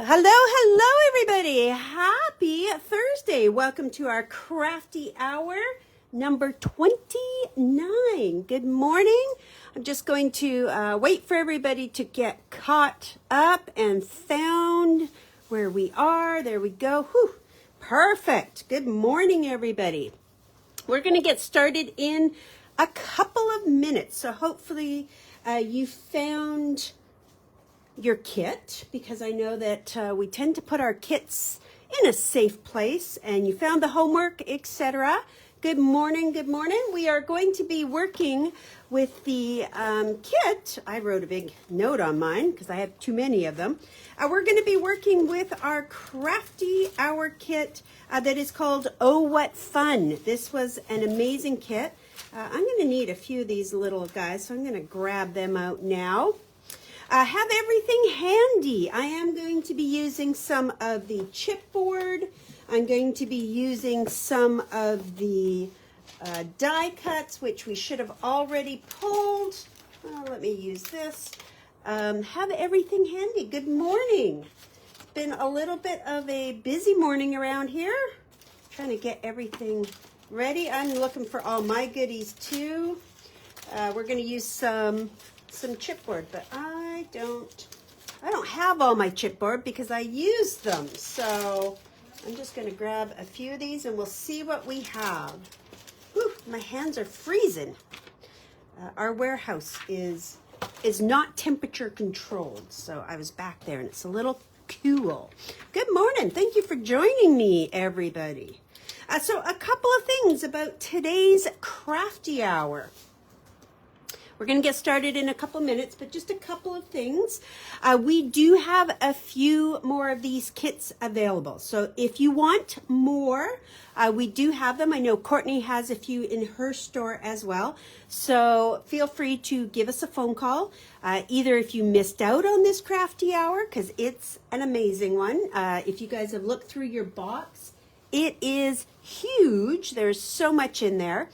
Hello, everybody. Happy Thursday. Welcome to our Crafty Hour number 29. Good morning. I'm just going to wait for everybody to get caught up and found where we are. There we go. Whew. Perfect. Good morning, everybody. We're going to get started in a couple of minutes. So hopefully you found your kit, because I know that we tend to put our kits in a safe place, and you found the homework, etc. Good morning, good morning. We are going to be working with the kit. I wrote a big note on mine because I have too many of them. We're going to be working with our Crafty Hour kit that is called Oh What Fun. This was an amazing kit. I'm going to need a few of these little guys, so I'm going to grab them out now. Have everything handy. I am going to be using some of the chipboard. I'm going to be using some of the die cuts, which we should have already pulled. Let me use this. Have everything handy. Good morning. It's been a little bit of a busy morning around here. Trying to get everything ready. I'm looking for all my goodies too. We're going to use some chipboard, but I don't have all my chipboard because I use them. So I'm just going to grab a few of these and we'll see what we have. Whew, my hands are freezing. Our warehouse is not temperature controlled, so I was back there and it's a little cool. Good morning. Thank you for joining me, everybody. So a couple of things about today's Crafty Hour. We're going to get started in a couple minutes, but just a couple of things. We do have a few more of these kits available. So if you want more, we do have them. I know Courtney has a few in her store as well. So feel free to give us a phone call. Either if you missed out on this Crafty Hour, because it's an amazing one. If you guys have looked through your box, it is huge. There's so much in there.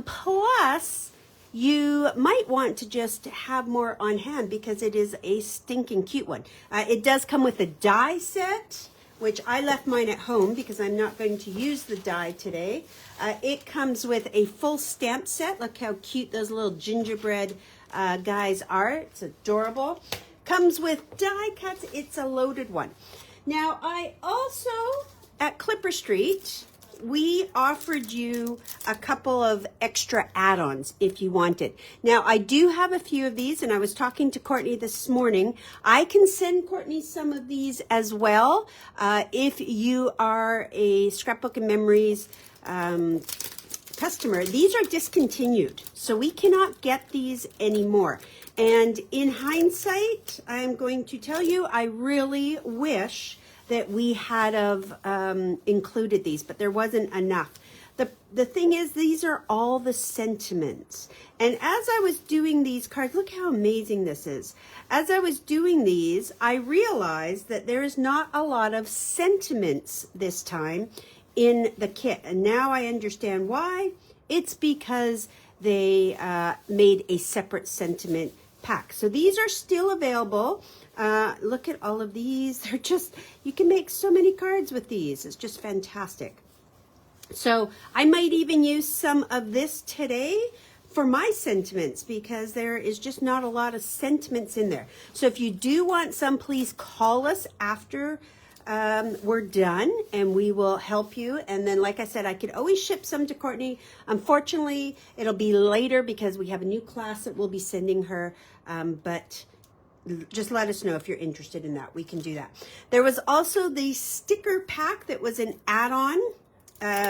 Plus, you might want to just have more on hand because it is a stinking cute one. It does come with a die set, which I left mine at home because I'm not going to use the die today. It comes with a full stamp set. Look how cute those little gingerbread guys are. It's adorable. Comes with die cuts. It's a loaded one. Now, I also, at Clipper Street, we offered you a couple of extra add-ons if you wanted. Now, I do have a few of these, and I was talking to Courtney this morning. I can send Courtney some of these as well if you are a Scrapbook and Memories customer. These are discontinued, so we cannot get these anymore. And in hindsight, I'm going to tell you, I really wish that we had have included these, but there wasn't enough. The thing is, these are all the sentiments. And as I was doing these cards, look how amazing this is. As I was doing these, I realized that there is not a lot of sentiments this time in the kit. And now I understand why. It's because they made a separate sentiment pack. So these are still available. Look at all of these. They're just, you can make so many cards with these. It's just fantastic. So I might even use some of this today for my sentiments because there is just not a lot of sentiments in there. So if you do want some, please call us after we're done and we will help you. And then, like I said, I could always ship some to Courtney. Unfortunately, it'll be later because we have a new class that we'll be sending her. But just let us know if you're interested in that. We can do that. There was also the sticker pack that was an add-on.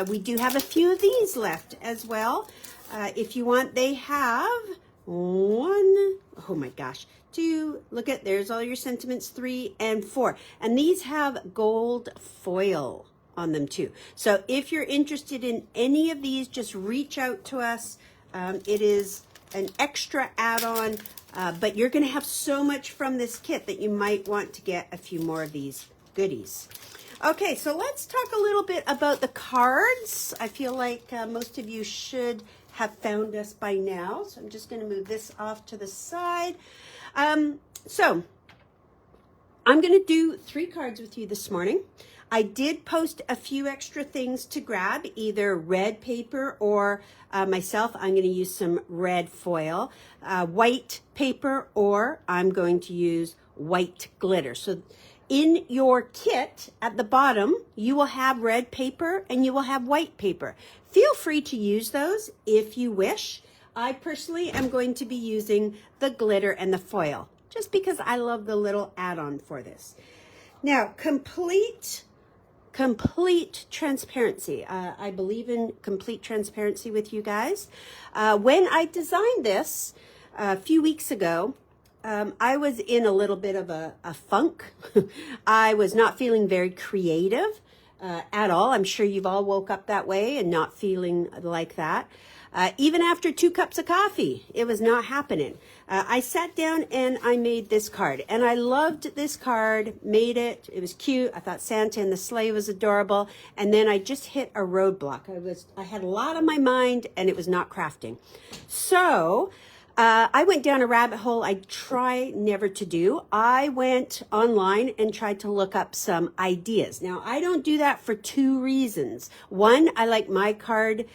We do have a few of these left as well. If you want, they have one, oh my gosh, two, look at, there's all your sentiments, 3 and 4. And these have gold foil on them too. So if you're interested in any of these, just reach out to us. It is an extra add-on. But you're going to have so much from this kit that you might want to get a few more of these goodies. Okay, so let's talk a little bit about the cards. I feel like most of you should have found us by now. So I'm just going to move this off to the side. So I'm going to do 3 cards with you this morning. I did post a few extra things to grab, either red paper or myself, I'm going to use some red foil, white paper, or I'm going to use white glitter. So in your kit at the bottom, you will have red paper and you will have white paper. Feel free to use those if you wish. I personally am going to be using the glitter and the foil just because I love the little add-on for this. Now, complete transparency. I believe in complete transparency with you guys. When I designed this a few weeks ago, I was in a little bit of a funk. I was not feeling very creative at all. I'm sure you've all woke up that way and not feeling like that. Even after 2 cups of coffee, it was not happening. I sat down and I made this card, and I loved this card, made it. It was cute. I thought Santa and the sleigh was adorable. And then I just hit a roadblock. I had a lot on my mind and it was not crafting. So I went down a rabbit hole I try never to do. I went online and tried to look up some ideas. Now, I don't do that for 2 reasons. One, I like my card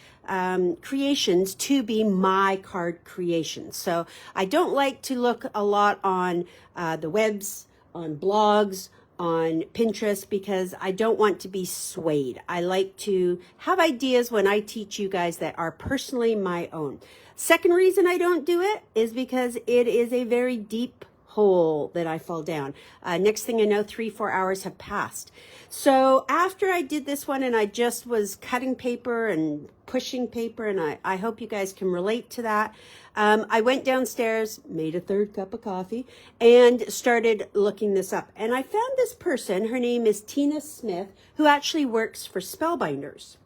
creations to be my card creations. So I don't like to look a lot on the webs, on blogs, on Pinterest, because I don't want to be swayed. I like to have ideas when I teach you guys that are personally my own. Second reason I don't do it is because it is a very deep hole that I fall down. Next thing I know, 3-4 hours have passed. So after I did this one and I just was cutting paper and pushing paper, and I hope you guys can relate to that, I went downstairs, made a 3rd cup of coffee, and started looking this up. And I found this person, her name is Tina Smith, who actually works for Spellbinders.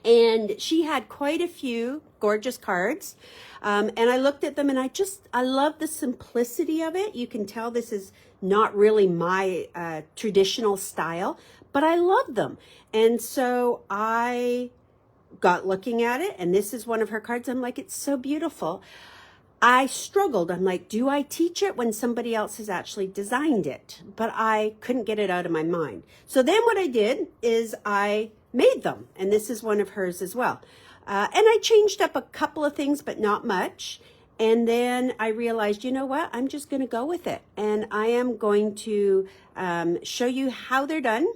And she had quite a few gorgeous cards. And I looked at them and I love the simplicity of it. You can tell this is not really my traditional style, but I love them. And so I got looking at it, and this is one of her cards. I'm like, it's so beautiful. I struggled. I'm like, do I teach it when somebody else has actually designed it? But I couldn't get it out of my mind. So then what I did is I made them, and this is one of hers as well. And I changed up a couple of things, but not much. And then I realized, you know what? I'm just going to go with it. And I am going to show you how they're done,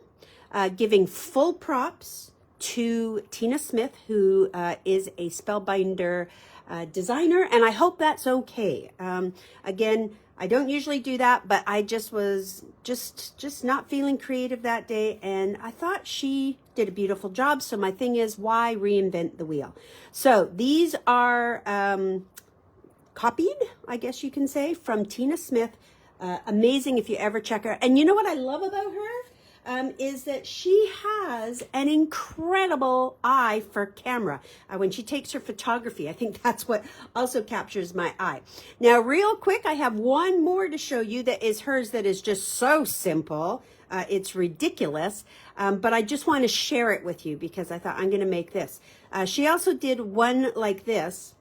giving full props to Tina Smith, who is a Spellbinder designer. And I hope that's okay. Again, I don't usually do that, but I just was just not feeling creative that day. And I thought she did a beautiful job. So my thing is, why reinvent the wheel? So these are copied, I guess you can say, from Tina Smith. Amazing if you ever check her. And you know what I love about her? Is that she has an incredible eye for camera. When she takes her photography, I think that's what also captures my eye. Now, real quick, I have one more to show you that is hers that is just so simple. It's ridiculous, but I just want to share it with you because I thought I'm going to make this. She also did one like this.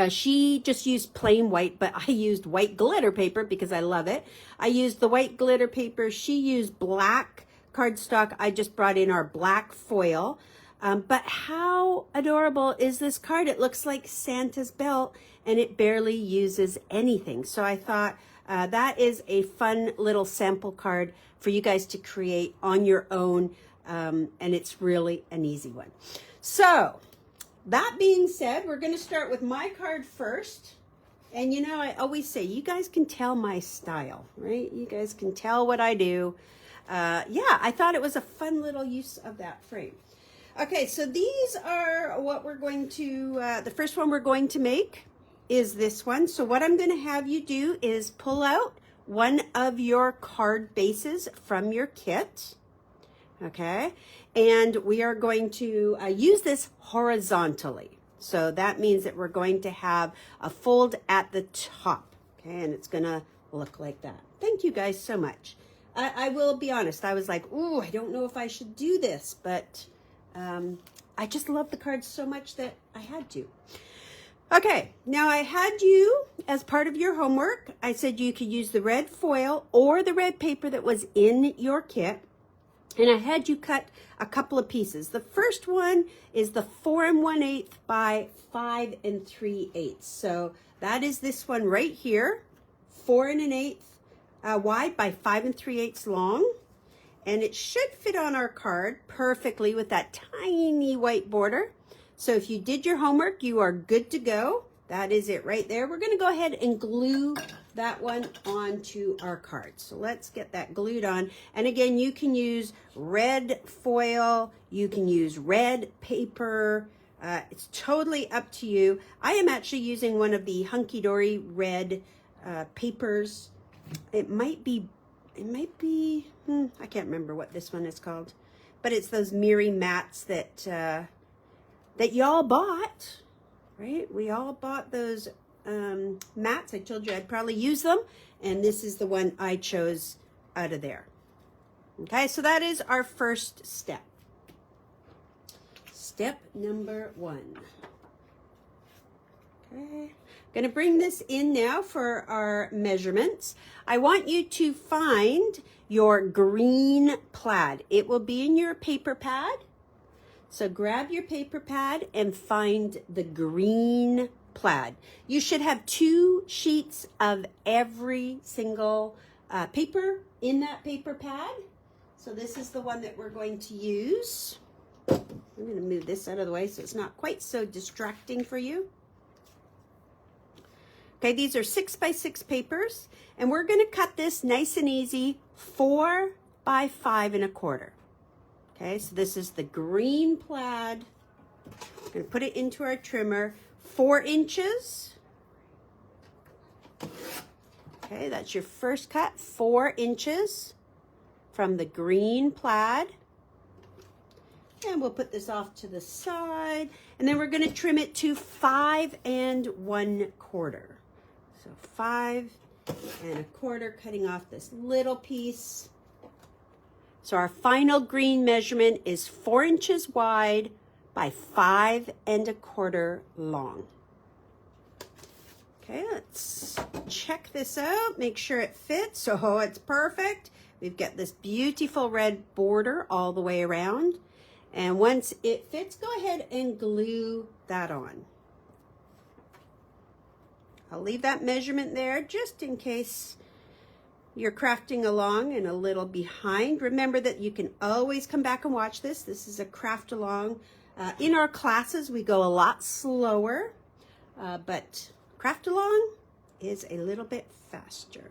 She just used plain white, but I used white glitter paper because I love it. I used the white glitter paper. She used black cardstock. I just brought in our black foil. But how adorable is this card? It looks like Santa's belt, and it barely uses anything. So I thought that is a fun little sample card for you guys to create on your own. And it's really an easy one. So that being said, we're going to start with my card first. And you know, I always say, you guys can tell my style, right? You guys can tell what I do. Yeah, I thought it was a fun little use of that frame. Okay, so these are what we're going to, the first one we're going to make is this one. So what I'm going to have you do is pull out one of your card bases from your kit. Okay, and we are going to use this horizontally. So that means that we're going to have a fold at the top. Okay, and it's going to look like that. Thank you guys so much. I will be honest, I was like, ooh, I don't know if I should do this, but I just love the cards so much that I had to. Okay, now I had you, as part of your homework, I said you could use the red foil or the red paper that was in your kit. And I had you cut a couple of pieces. The first one is the 4 1/8 by 5 3/8. So that is this one right here, 4 1/8 wide by 5 3/8 long. And it should fit on our card perfectly with that tiny white border. So if you did your homework, you are good to go. That is it right there. We're going to go ahead and glue that one onto our card. So let's get that glued on. And again, you can use red foil. You can use red paper. It's totally up to you. I am actually using one of the Hunky Dory red papers. It might be, I can't remember what this one is called. But it's those Miri mats that y'all bought, right? We all bought those mats. I told you I'd probably use them, and this is the one I chose out of there. Okay, so that is our first step. Step number 1. Okay, going to bring this in now for our measurements. I want you to find your green plaid. It will be in your paper pad. So grab your paper pad and find the green plaid. You should have 2 sheets of every single paper in that paper pad. So this is the one that we're going to use. I'm going to move this out of the way so it's not quite so distracting for you. Okay, these are 6 by 6 papers, and we're going to cut this nice and easy, 4 by 5 1/4. Okay, so this is the green plaid. I'm going to put it into our trimmer, 4 inches. Okay, that's your first cut, 4 inches from the green plaid. And we'll put this off to the side. And then we're going to trim it to 5 1/4. So 5 1/4, cutting off this little piece. So our final green measurement is 4 inches wide by 5 1/4 long. Okay, let's check this out. Make sure it fits. Oh, it's perfect. We've got this beautiful red border all the way around. And once it fits, go ahead and glue that on. I'll leave that measurement there just in case you're crafting along and a little behind. Remember that you can always come back and watch this. This is a craft along. In our classes, we go a lot slower, but craft along is a little bit faster.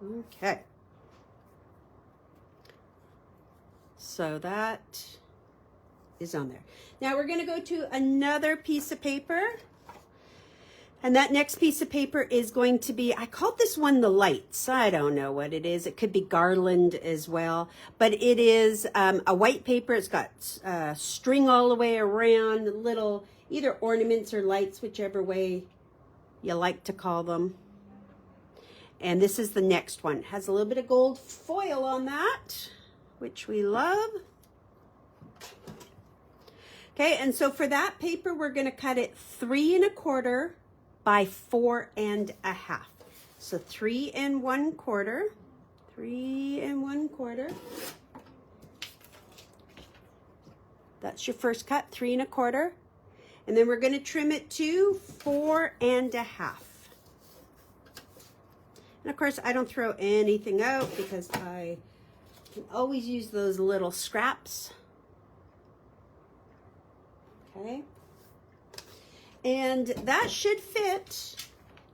Okay. So that is on there. Now we're going to go to another piece of paper. And that next piece of paper is going to be, I called this one the lights. I don't know what it is. It could be garland as well. But it is a white paper. It's got string all the way around, little either ornaments or lights, whichever way you like to call them. And this is the next one. It has a little bit of gold foil on that, which we love. Okay, and so for that paper, we're going to cut it 3 1/4 by 4 1/2. So 3 1/4, 3 1/4. That's your first cut, 3 1/4. And then we're going to trim it to 4 1/2. And of course, I don't throw anything out because I can always use those little scraps. Okay. And that should fit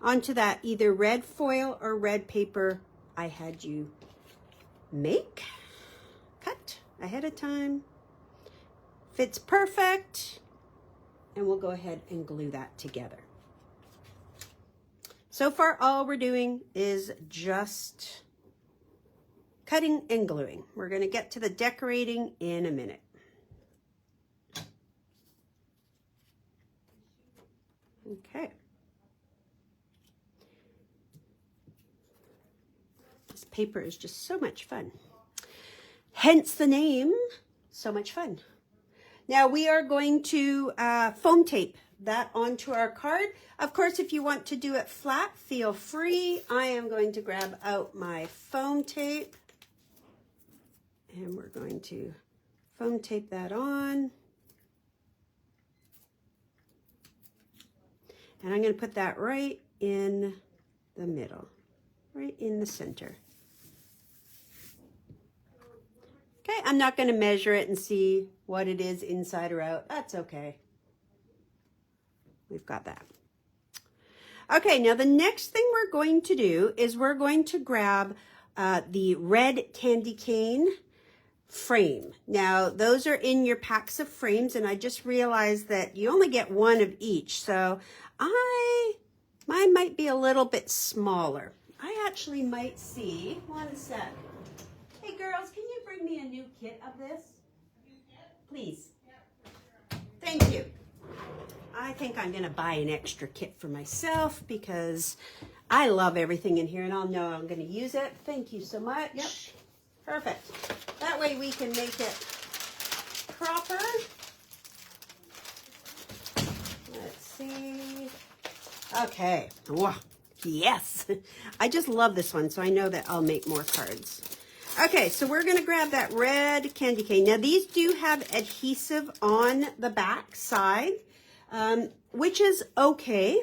onto that either red foil or red paper I had you cut ahead of time. Fits perfect. And we'll go ahead and glue that together. So far, all we're doing is just cutting and gluing. We're going to get to the decorating in a minute. Okay. This paper is just so much fun. Hence the name, So Much Fun. Now we are going to foam tape that onto our card. Of course, if you want to do it flat, feel free. I am going to grab out my foam tape and we're going to foam tape that on. And I'm going to put that right in the middle, right in the center. Okay, I'm not going to measure it and see what it is inside or out. That's okay. We've got that. Okay, now the next thing we're going to do is we're going to grab the red candy cane frame. Now, those are in your packs of frames, and I just realized that you only get one of each, so mine might be a little bit smaller. I actually might see, one sec. Hey girls, can you bring me a new kit of this? Please. Thank you. I think I'm going to buy an extra kit for myself because I love everything in here and I'll know I'm going to use it. Thank you so much. Yep. Perfect. That way we can make it proper. Let's see. Okay. Wow. Yes. I just love this one, so I know that I'll make more cards. Okay, so we're going to grab that red candy cane. Now, these do have adhesive on the back side, which is okay,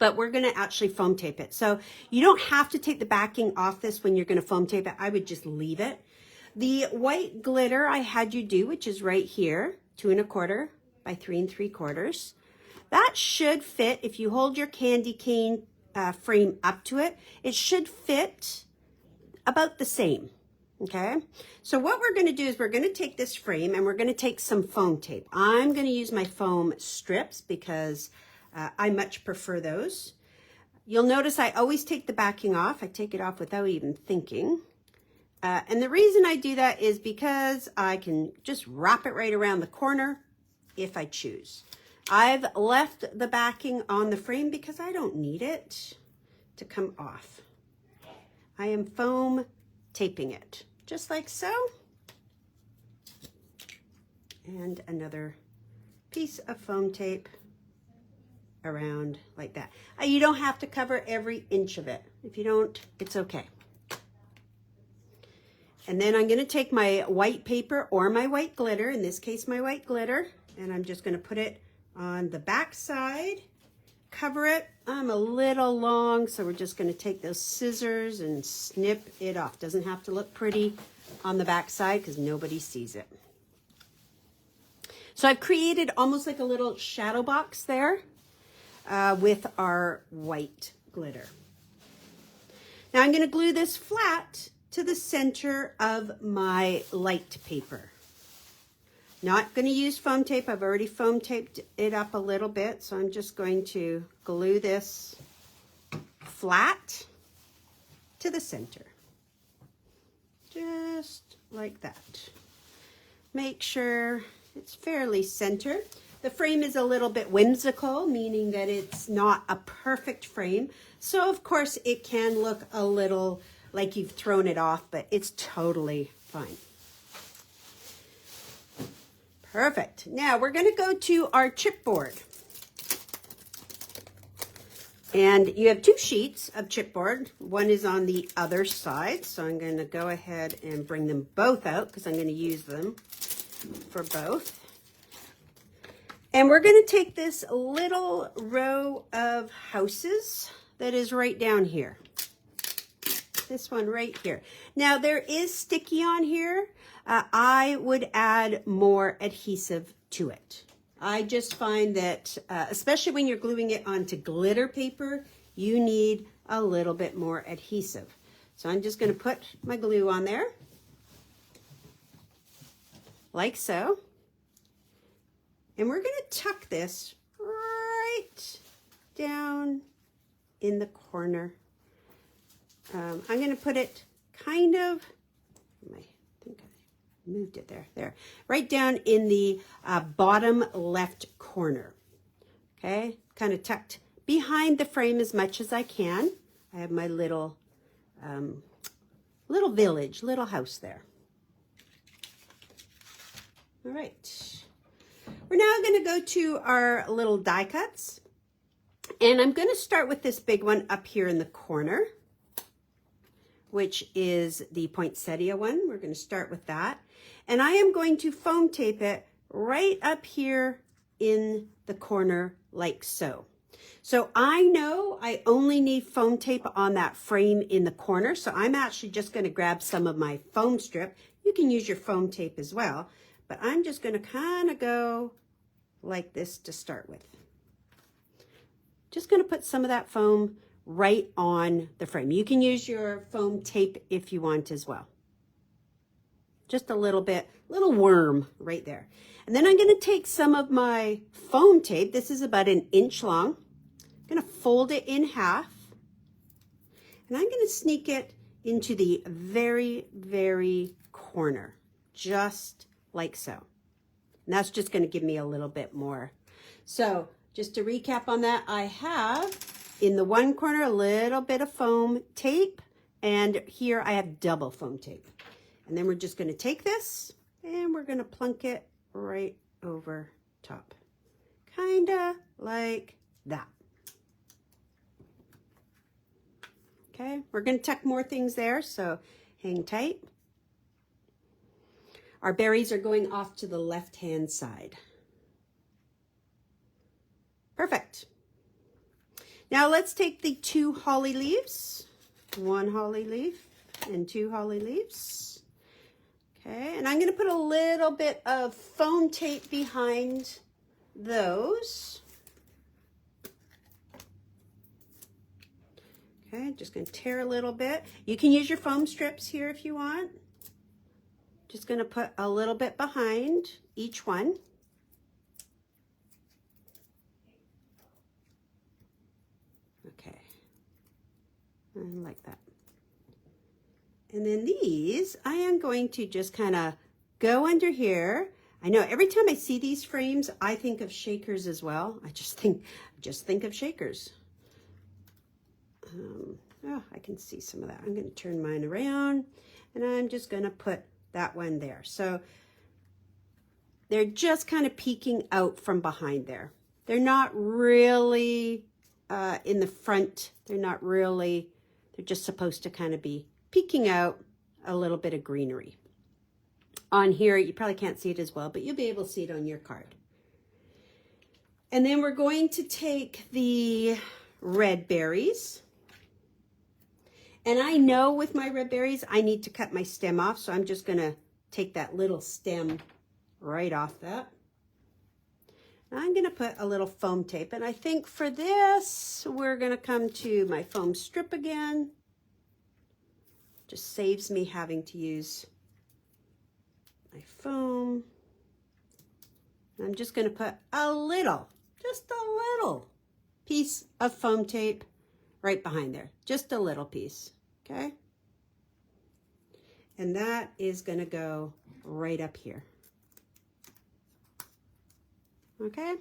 but we're going to actually foam tape it. So you don't have to take the backing off this when you're going to foam tape it. I would just leave it. The white glitter I had you do, which is right here, 2 1/4 by 3 3/4. That should fit. If you hold your candy cane frame up to it, it should fit about the same. Okay, so what we're going to do is we're going to take this frame and we're going to take some foam tape. I'm going to use my foam strips because I much prefer those. You'll notice I always take the backing off. I take it off without even thinking. And the reason I do that is because I can just wrap it right around the corner if I choose. I've left the backing on the frame because I don't need it to come off. I am foam taping it, just like so. And another piece of foam tape around like that. You don't have to cover every inch of it. If you don't, it's okay. And then I'm going to take my white paper or my white glitter, in this case my white glitter, and I'm just going to put it on the back side. Cover it. I'm a little long, so we're just going to take those scissors and snip it off. Doesn't have to look pretty on the back side because nobody sees it. So I've created almost like a little shadow box there with our white glitter. Now I'm going to glue this flat to the center of my light paper. Not going to use foam tape. I've already foam taped it up a little bit, so I'm just going to glue this flat to the center. Just like that. Make sure it's fairly centered. The frame is a little bit whimsical, meaning that it's not a perfect frame. So of course it can look a little like you've thrown it off, but it's totally fine. Perfect. Now we're going to go to our chipboard. And you have 2 sheets of chipboard. One is on the other side. So I'm going to go ahead and bring them both out because I'm going to use them for both. And we're going to take this little row of houses that is right down here. This one right here. Now there is sticky on here. I would add more adhesive to it. I just find that, especially when you're gluing it onto glitter paper, you need a little bit more adhesive. So I'm just going to put my glue on there, like so. And we're going to tuck this right down in the corner. I'm going to put it kind of, I think I moved it there, right down in the bottom left corner. Okay, kind of tucked behind the frame as much as I can. I have my little village, little house there. All right. we're now going to go to our little die cuts. And I'm going to start with this big one up here in the corner, which is the poinsettia one. We're going to start with that. And I am going to foam tape it right up here in the corner like so. So I know I only need foam tape on that frame in the corner. So I'm actually just going to grab some of my foam strip. You can use your foam tape as well, but I'm just going to kind of go like this to start with. Just going to put some of that foam right on the frame. You can use your foam tape if you want as well. Just a little bit, little worm right there. And then I'm going to take some of my foam tape. This is about 1 inch long. I'm going to fold it in half. And I'm going to sneak it into the very, very corner, just like so. And that's just going to give me a little bit more. So just to recap on that, I have in the one corner a little bit of foam tape, and here I have double foam tape. And then we're just going to take this and we're going to plunk it right over top, kind of like that. Okay, we're going to tuck more things there, so hang tight. Our berries are going off to the left-hand side. Perfect. Now let's take the 2 holly leaves, 1 holly leaf and 2 holly leaves. Okay, and I'm going to put a little bit of foam tape behind those. Okay, just going to tear a little bit. You can use your foam strips here if you want. Just going to put a little bit behind each one. Okay, and like that. And then these, I am going to just kind of go under here. I know every time I see these frames, I think of shakers as well. I just think of shakers. Oh, I can see some of that. I'm going to turn mine around, and I'm just going to put that one there. So they're just kind of peeking out from behind there. They're not really in the front. They're just supposed to kind of be peeking out a little bit of greenery. On here, you probably can't see it as well, but you'll be able to see it on your card. And then we're going to take the red berries. And I know with my red berries, I need to cut my stem off, so I'm just going to take that little stem right off that. I'm going to put a little foam tape, and I think for this, we're going to come to my foam strip again. Just saves me having to use my foam. I'm just going to put a little, just a little piece of foam tape right behind there. Just a little piece, okay? And that is going to go right up here. Okay?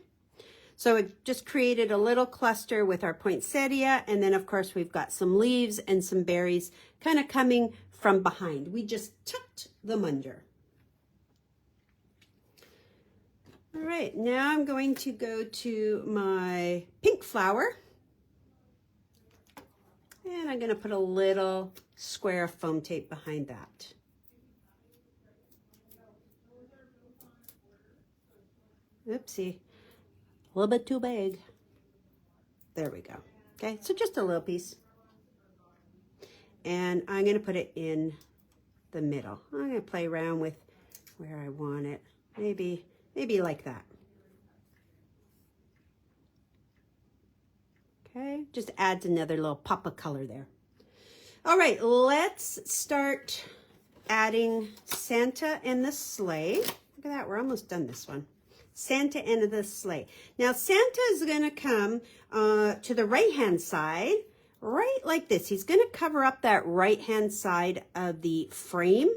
So it just created a little cluster with our poinsettia, and then of course we've got some leaves and some berries kind of coming from behind. We just tucked them under. All right, now I'm going to go to my pink flower. And I'm going to put a little square of foam tape behind that. Oopsie, a little bit too big. There we go. Okay, so just a little piece. And I'm going to put it in the middle. I'm going to play around with where I want it. Maybe like that. Okay, just adds another little pop of color there. All right, let's start adding Santa and the sleigh. Look at that, we're almost done this one. Santa and the sleigh. Now Santa is going to come to the right-hand side, right like this. He's going to cover up that right-hand side of the frame,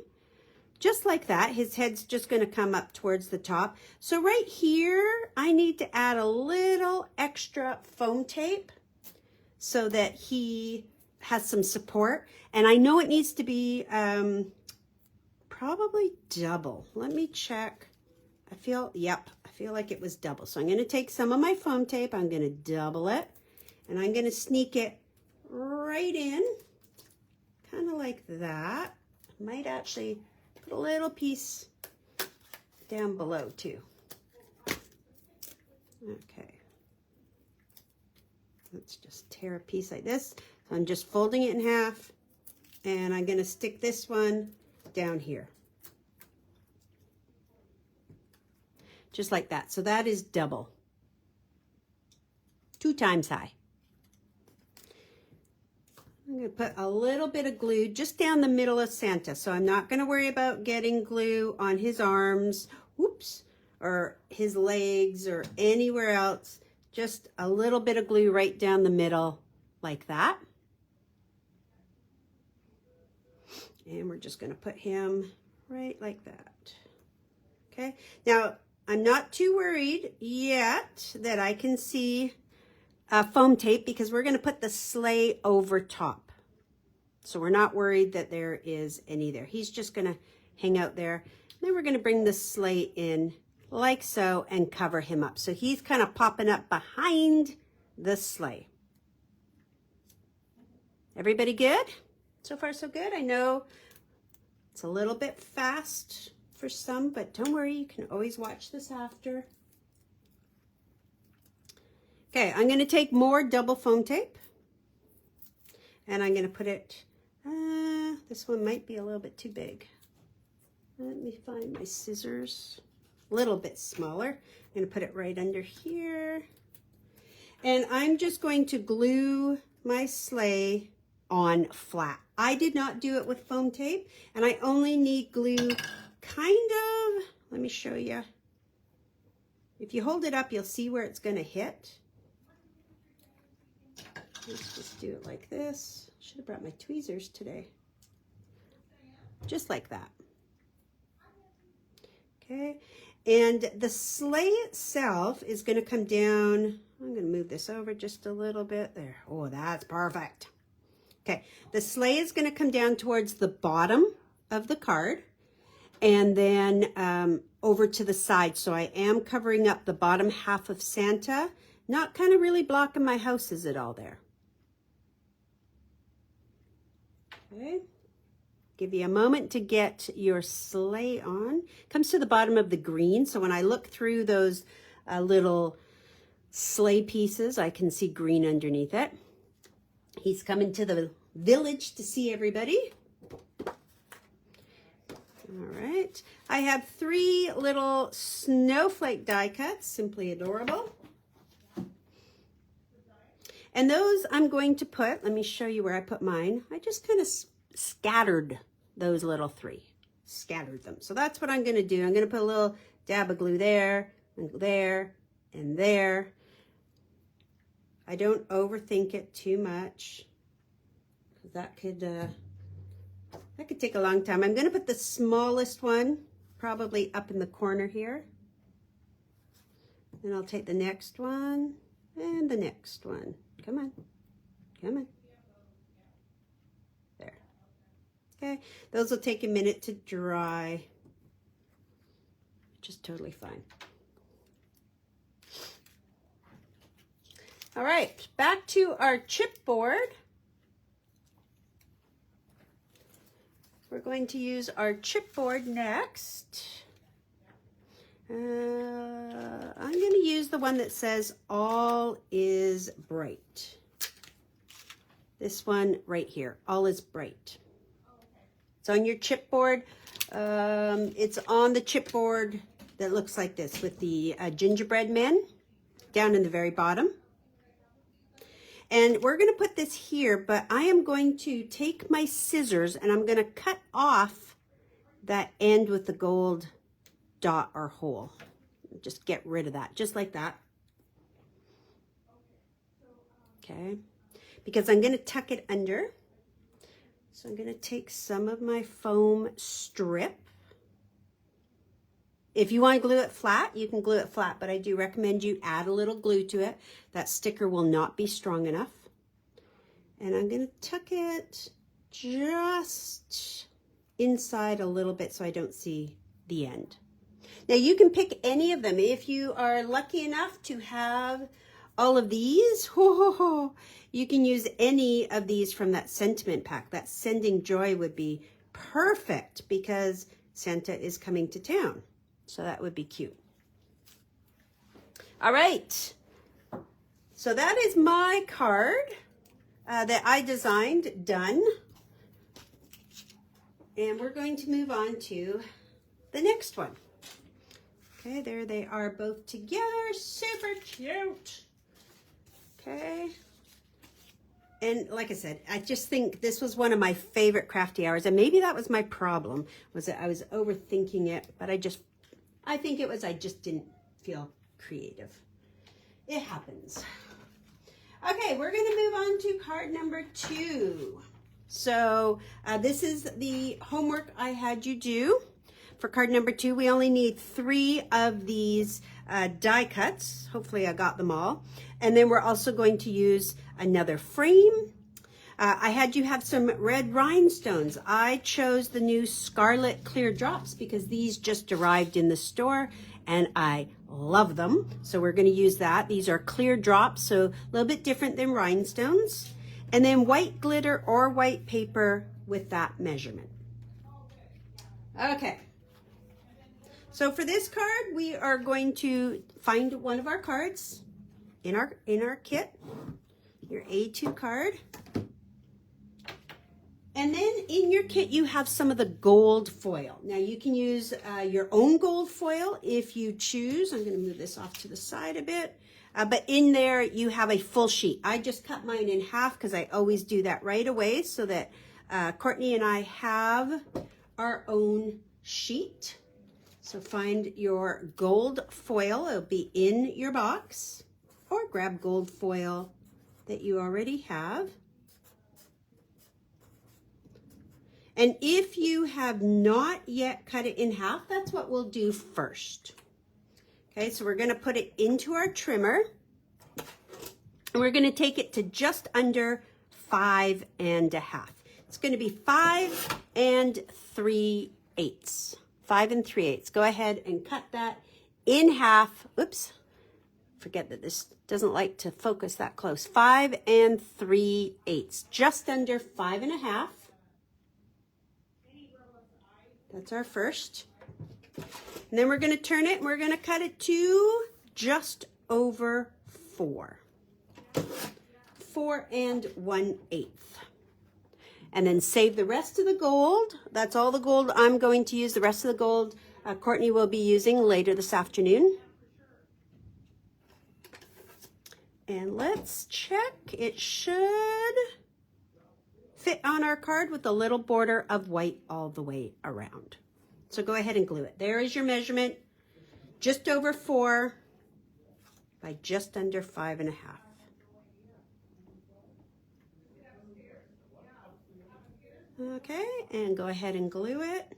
just like that. His head's just going to come up towards the top. So right here, I need to add a little extra foam tape so that he has some support. And I know it needs to be probably double. Let me check. I feel feel like it was double. So I'm going to take some of my foam tape. I'm going to double it. And I'm going to sneak it right in. Kind of like that. Might actually put a little piece down below too. Okay. Let's just tear a piece like this. So I'm just folding it in half. And I'm going to stick this one down here. Just like that. So that is double. 2 times high. I'm going to put a little bit of glue just down the middle of Santa. So I'm not going to worry about getting glue on his arms, whoops, or his legs or anywhere else. Just a little bit of glue right down the middle like that. And we're just going to put him right like that. Okay. Now, I'm not too worried yet that I can see foam tape because we're going to put the sleigh over top. So we're not worried that there is any there. He's just going to hang out there. Then we're going to bring the sleigh in like so and cover him up. So he's kind of popping up behind the sleigh. Everybody good? So far so good. I know it's a little bit fast for some, but don't worry, you can always watch this after. Okay, I'm going to take more double foam tape and I'm going to put it, this one might be a little bit too big. Let me find my scissors, a little bit smaller. I'm going to put it right under here. And I'm just going to glue my sleigh on flat. I did not do it with foam tape, and I only need glue kind of, let me show you. If you hold it up, you'll see where it's going to hit. Let's just do it like this. Should have brought my tweezers today. Just like that. Okay, and the sleigh itself is going to come down. I'm going to move this over just a little bit there. Oh, that's perfect. Okay, the sleigh is going to come down towards the bottom of the card and then over to the side. So I am covering up the bottom half of Santa, not kind of really blocking my houses at all there. Okay, give you a moment to get your sleigh on. Comes to the bottom of the green. So when I look through those little sleigh pieces, I can see green underneath it. He's coming to the village to see everybody. All right. I have 3 little snowflake die cuts, simply adorable. And those I'm going to put, let me show you where I put mine. I just kind of scattered those little 3, scattered them. So that's what I'm going to do. I'm going to put a little dab of glue there, and there, and there. I don't overthink it too much. That could take a long time. I'm going to put the smallest one probably up in the corner here. Then I'll take the next one and the next one. Come on. Come on. There. Okay. Those will take a minute to dry. Which is totally fine. All right. Back to our chipboard. We're going to use our chipboard next. I'm going to use the one that says all is bright. This one right here, all is bright. It's on your chipboard. It's on the chipboard that looks like this with the gingerbread men down in the very bottom. And we're going to put this here, but I am going to take my scissors and I'm going to cut off that end with the gold dot or hole. Just get rid of that, just like that. Okay, because I'm going to tuck it under. So I'm going to take some of my foam strip. If you want to glue it flat, you can glue it flat, but I do recommend you add a little glue to it. That sticker will not be strong enough. And I'm going to tuck it just inside a little bit so I don't see the end. Now you can pick any of them. If you are lucky enough to have all of these, you can use any of these from that sentiment pack. That Sending Joy would be perfect because Santa is coming to town. So that would be cute. All right. So that is my card that I designed, done. And we're going to move on to the next one. Okay, there they are both together. Super cute. Okay. And like I said, I just think this was one of my favorite crafty hours. And maybe that was my problem, was that I was overthinking it. But I think it was I just didn't feel creative. It happens. Okay, we're going to move on to card number 2. So this is the homework I had you do. For card number 2, we only need 3 of these die cuts. Hopefully I got them all. And then we're also going to use another frame. I had you have some red rhinestones. I chose the new Scarlet Clear Drops because these just arrived in the store and I love them. So we're going to use that. These are clear drops, so a little bit different than rhinestones. And then white glitter or white paper with that measurement. Okay. So for this card, we are going to find one of our cards in our kit, your A2 card. And then in your kit, you have some of the gold foil. Now you can use your own gold foil if you choose. I'm going to move this off to the side a bit. But in there, you have a full sheet. I just cut mine in half because I always do that right away so that Courtney and I have our own sheet. So find your gold foil. It'll be in your box, or grab gold foil that you already have. And if you have not yet cut it in half, that's what we'll do first. Okay, so we're going to put it into our trimmer. And we're going to take it to just under 5 1/2. It's going to be 5 3/8. 5 3/8. Go ahead and cut that in half. Oops. Forget that this doesn't like to focus that close. 5 3/8. Just under 5 1/2. That's our first. And then we're going to turn it and we're going to cut it to just over 4. 4 1/8. And then save the rest of the gold. That's all the gold I'm going to use. The rest of the gold Courtney will be using later this afternoon. And let's check. It should fit on our card with a little border of white all the way around. So go ahead and glue it. There is your measurement. Just over 4 by just under 5 1/2. Okay, and go ahead and glue it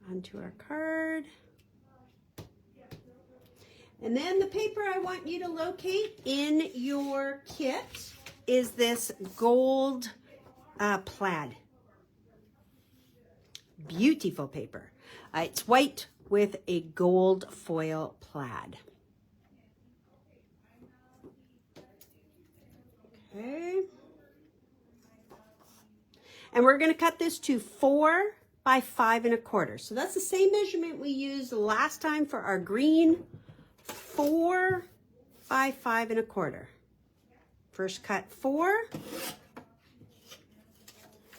onto our card. And then the paper I want you to locate in your kit is this gold plaid. Beautiful paper. It's white with a gold foil plaid. Okay. And we're going to cut this to 4 by 5 1/4. So that's the same measurement we used last time for our green. 4 by 5 1/4. First cut 4,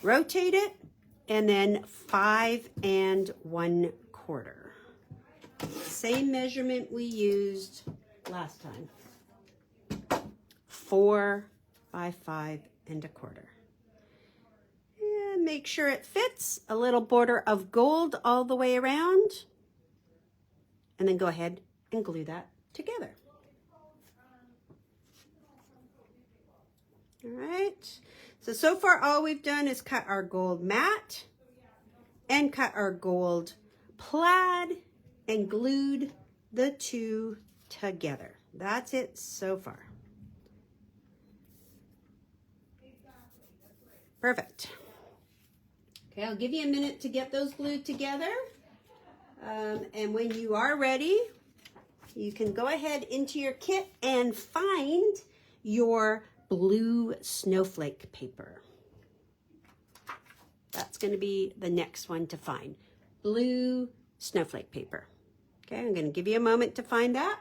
rotate it, and then 5 1/4. Same measurement we used last time. 4 by 5 1/4. And make sure it fits. A little border of gold all the way around. And then go ahead and glue that together. All right. So far all we've done is cut our gold matte and cut our gold plaid and glued the two together. That's it so far. Perfect. Okay, I'll give you a minute to get those glued together. And when you are ready, you can go ahead into your kit and find your blue snowflake paper. That's going to be the next one to find. Blue snowflake paper. Okay, I'm going to give you a moment to find that.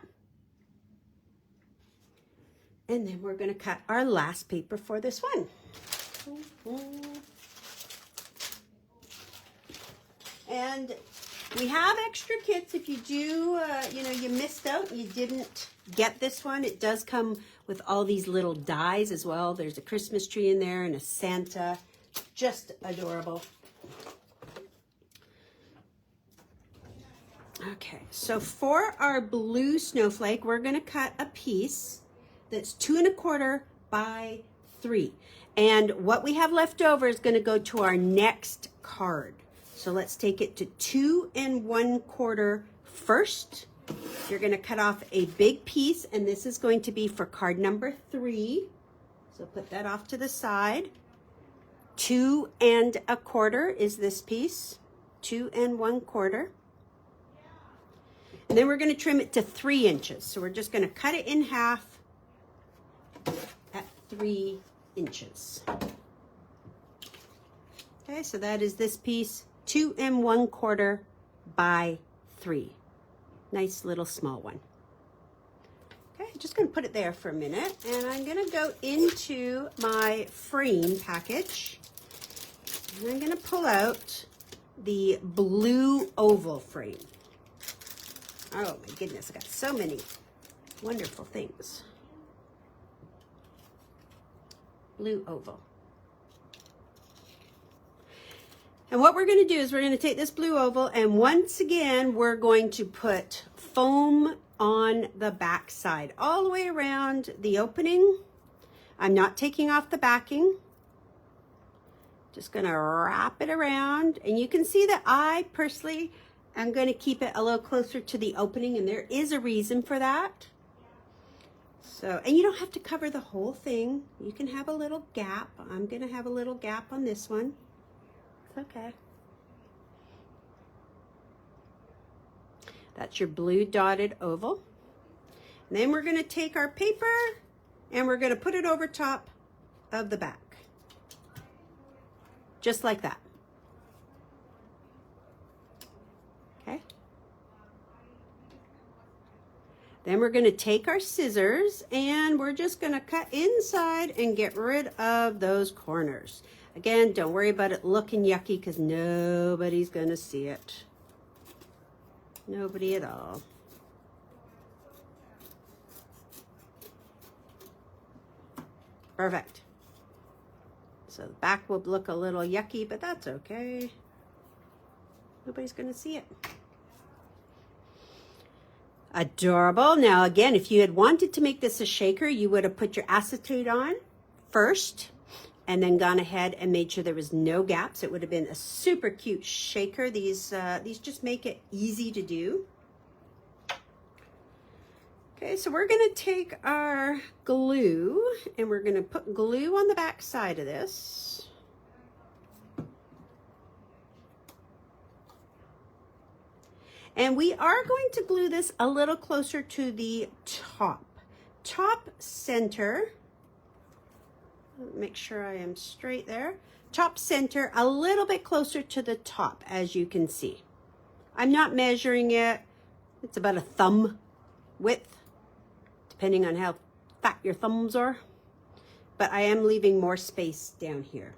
And then we're going to cut our last paper for this one. And we have extra kits if you do, you missed out, you didn't get this one. It does come with all these little dies as well. There's a Christmas tree in there and a Santa. Just adorable. Okay, so for our blue snowflake, we're going to cut a piece that's 2 1/4 by 3. And what we have left over is going to go to our next card. So let's take it to 2 1/4 first. You're going to cut off a big piece, and this is going to be for card number 3. So put that off to the side. 2 1/4 is this piece. 2 1/4. And then we're going to trim it to 3 inches. So we're just going to cut it in half at 3 inches. Okay, so that is this piece, 2 1/4 by 3. Nice little small one. Okay, just going to put it there for a minute, and I'm going to go into my frame package, and I'm going to pull out the blue oval frame. Oh my goodness, I got so many wonderful things. Blue oval. And what we're going to do is we're going to take this blue oval, and once again we're going to put foam on the back side all the way around the opening. I'm not taking off the backing. Just going to wrap it around, and you can see that I personally am going to keep it a little closer to the opening, and there is a reason for that. So, and you don't have to cover the whole thing. You can have a little gap. I'm going to have a little gap on this one. It's okay. That's your blue dotted oval. And then we're going to take our paper and we're going to put it over top of the back. Just like that. Okay. Then we're going to take our scissors and we're just going to cut inside and get rid of those corners. Again, don't worry about it looking yucky because nobody's going to see it. Nobody at all. Perfect. So the back will look a little yucky, but that's okay. Nobody's going to see it. Adorable. Now again, if you had wanted to make this a shaker, you would have put your acetate on first and then gone ahead and made sure there was no gaps. It would have been a super cute shaker. These just make it easy to do. Okay, so we're going to take our glue and we're going to put glue on the back side of this. And we are going to glue this a little closer to the top center. Make sure I am straight there. Top center, a little bit closer to the top, as you can see. I'm not measuring it. It's about a thumb width, depending on how fat your thumbs are. But I am leaving more space down here.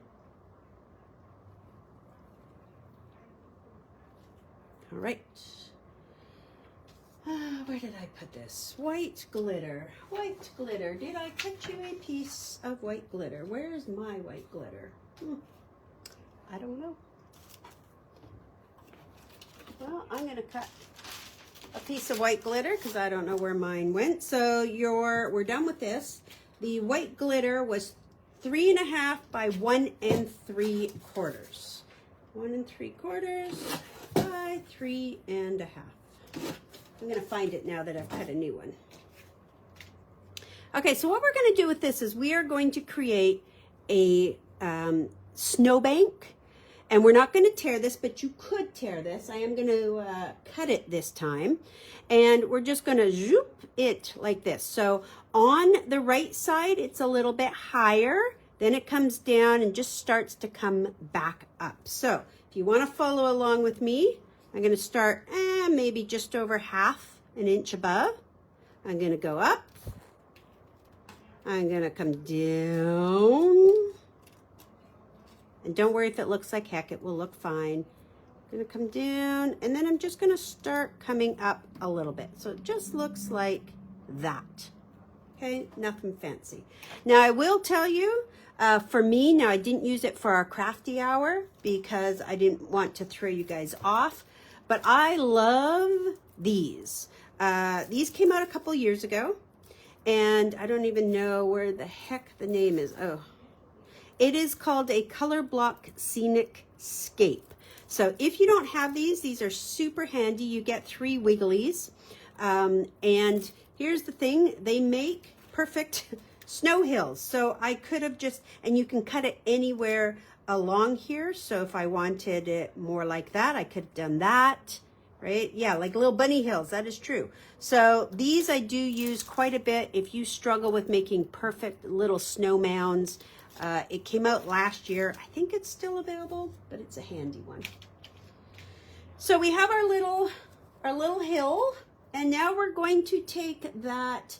All right. Where did I put this? White glitter. White glitter. Did I cut you a piece of white glitter? Where's my white glitter? I don't know. Well, I'm going to cut a piece of white glitter because I don't know where mine went. So we're done with this. The white glitter was 3 1/2 by 1 3/4. 1 3/4 by 3 1/2. I'm going to find it now that I've cut a new one. Okay, so what we're going to do with this is we are going to create a snowbank, And we're not going to tear this, but you could tear this. I am going to cut it this time. And we're just going to zoop it like this. So on the right side, it's a little bit higher. Then it comes down and just starts to come back up. So if you want to follow along with me, I'm going to start maybe just over half an inch above. I'm going to go up. I'm going to come down. And don't worry if it looks like heck, it will look fine. I'm going to come down, and then I'm just going to start coming up a little bit. So it just looks like that. Okay, nothing fancy. Now I will tell you, for me, now I didn't use it for our crafty hour because I didn't want to throw you guys off, but I love these. These came out a couple years ago, and I don't even know where the heck the name is. Oh. It is called a Color Block Scenic Scape. So if you don't have these are super handy. You get 3 wigglies. And here's the thing, they make perfect snow hills. So I could have just, and you can cut it anywhere along here. So if I wanted it more like that, I could have done that, right? Yeah, like little bunny hills, that is true. So these I do use quite a bit if you struggle with making perfect little snow mounds. It came out last year. I think it's still available, but it's a handy one. So we have our little hill, and now we're going to take that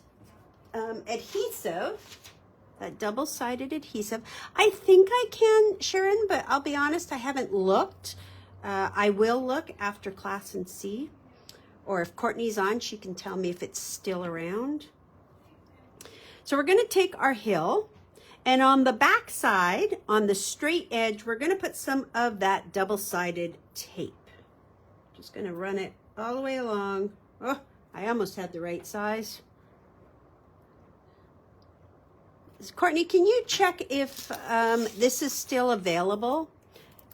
adhesive, that double-sided adhesive. I think I can, Sharon, but I'll be honest, I haven't looked. I will look after class and see, or if Courtney's on, she can tell me if it's still around. So we're going to take our hill. And on the back side, on the straight edge, we're going to put some of that double-sided tape. Just going to run it all the way along. Oh, I almost had the right size. Courtney, can you check if this is still available?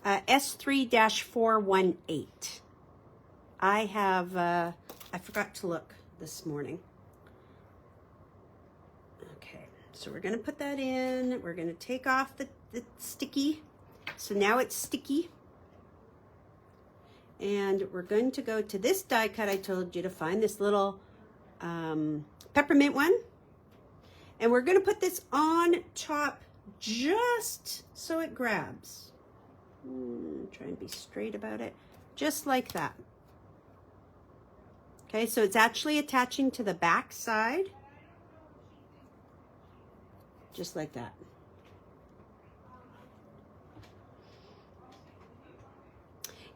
S3-418. I have, I forgot to look this morning. So we're going to put that in. We're going to take off the sticky. So now it's sticky. And we're going to go to this die cut I told you to find, this little peppermint one. And we're going to put this on top just so it grabs. Try and be straight about it. Just like that. Okay, so it's actually attaching to the back side. Just like that.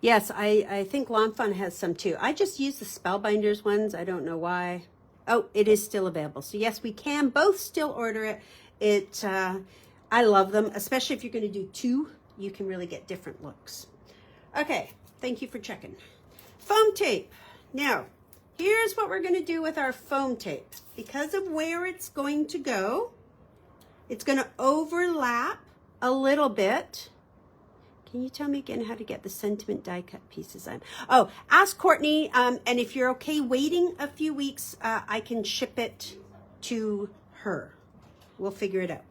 Yes, I think Lawn Fun has some too. I just use the Spellbinders ones. I don't know why. Oh, it is still available. So yes, we can both still order it. I love them, especially if you're going to do 2. You can really get different looks. Okay, thank you for checking. Foam tape. Now, here's what we're going to do with our foam tape. Because of where it's going to go, it's going to overlap a little bit. Can you tell me again how to get the sentiment die cut pieces on? Oh, ask Courtney, and if you're okay waiting a few weeks, I can ship it to her. We'll figure it out.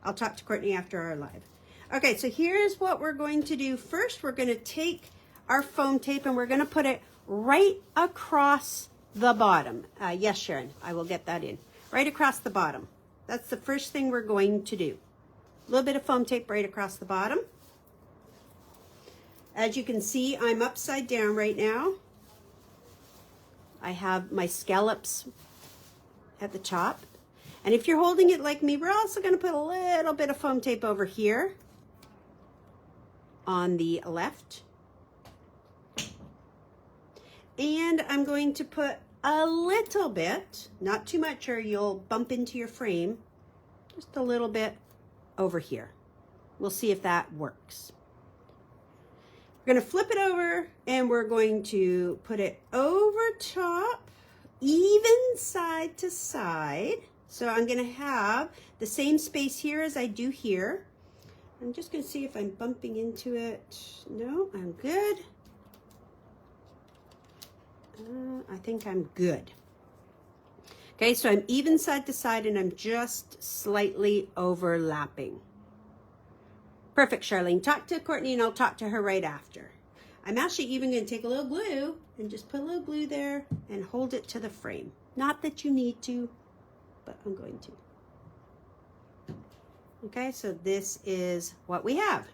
I'll talk to Courtney after our live. Okay, so here's what we're going to do. First, we're going to take our foam tape and we're going to put it right across the bottom. Yes, Sharon, I will get that in. Right across the bottom. That's the first thing we're going to do. A little bit of foam tape right across the bottom. As you can see, I'm upside down right now. I have my scallops at the top. And if you're holding it like me, we're also going to put a little bit of foam tape over here on the left. And I'm going to put a little bit, not too much or you'll bump into your frame, just a little bit over here. We'll see if that works. We're going to flip it over and we're going to put it over top, even side to side. So I'm going to have the same space here as I do here. I'm just going to see if I'm bumping into it. No, I'm good. I think I'm good. Okay, so I'm even side to side and I'm just slightly overlapping. Perfect, Charlene. Talk to Courtney and I'll talk to her right after. I'm actually even going to take a little glue and just put a little glue there and hold it to the frame. Not that you need to, but I'm going to. Okay, so this is what we have.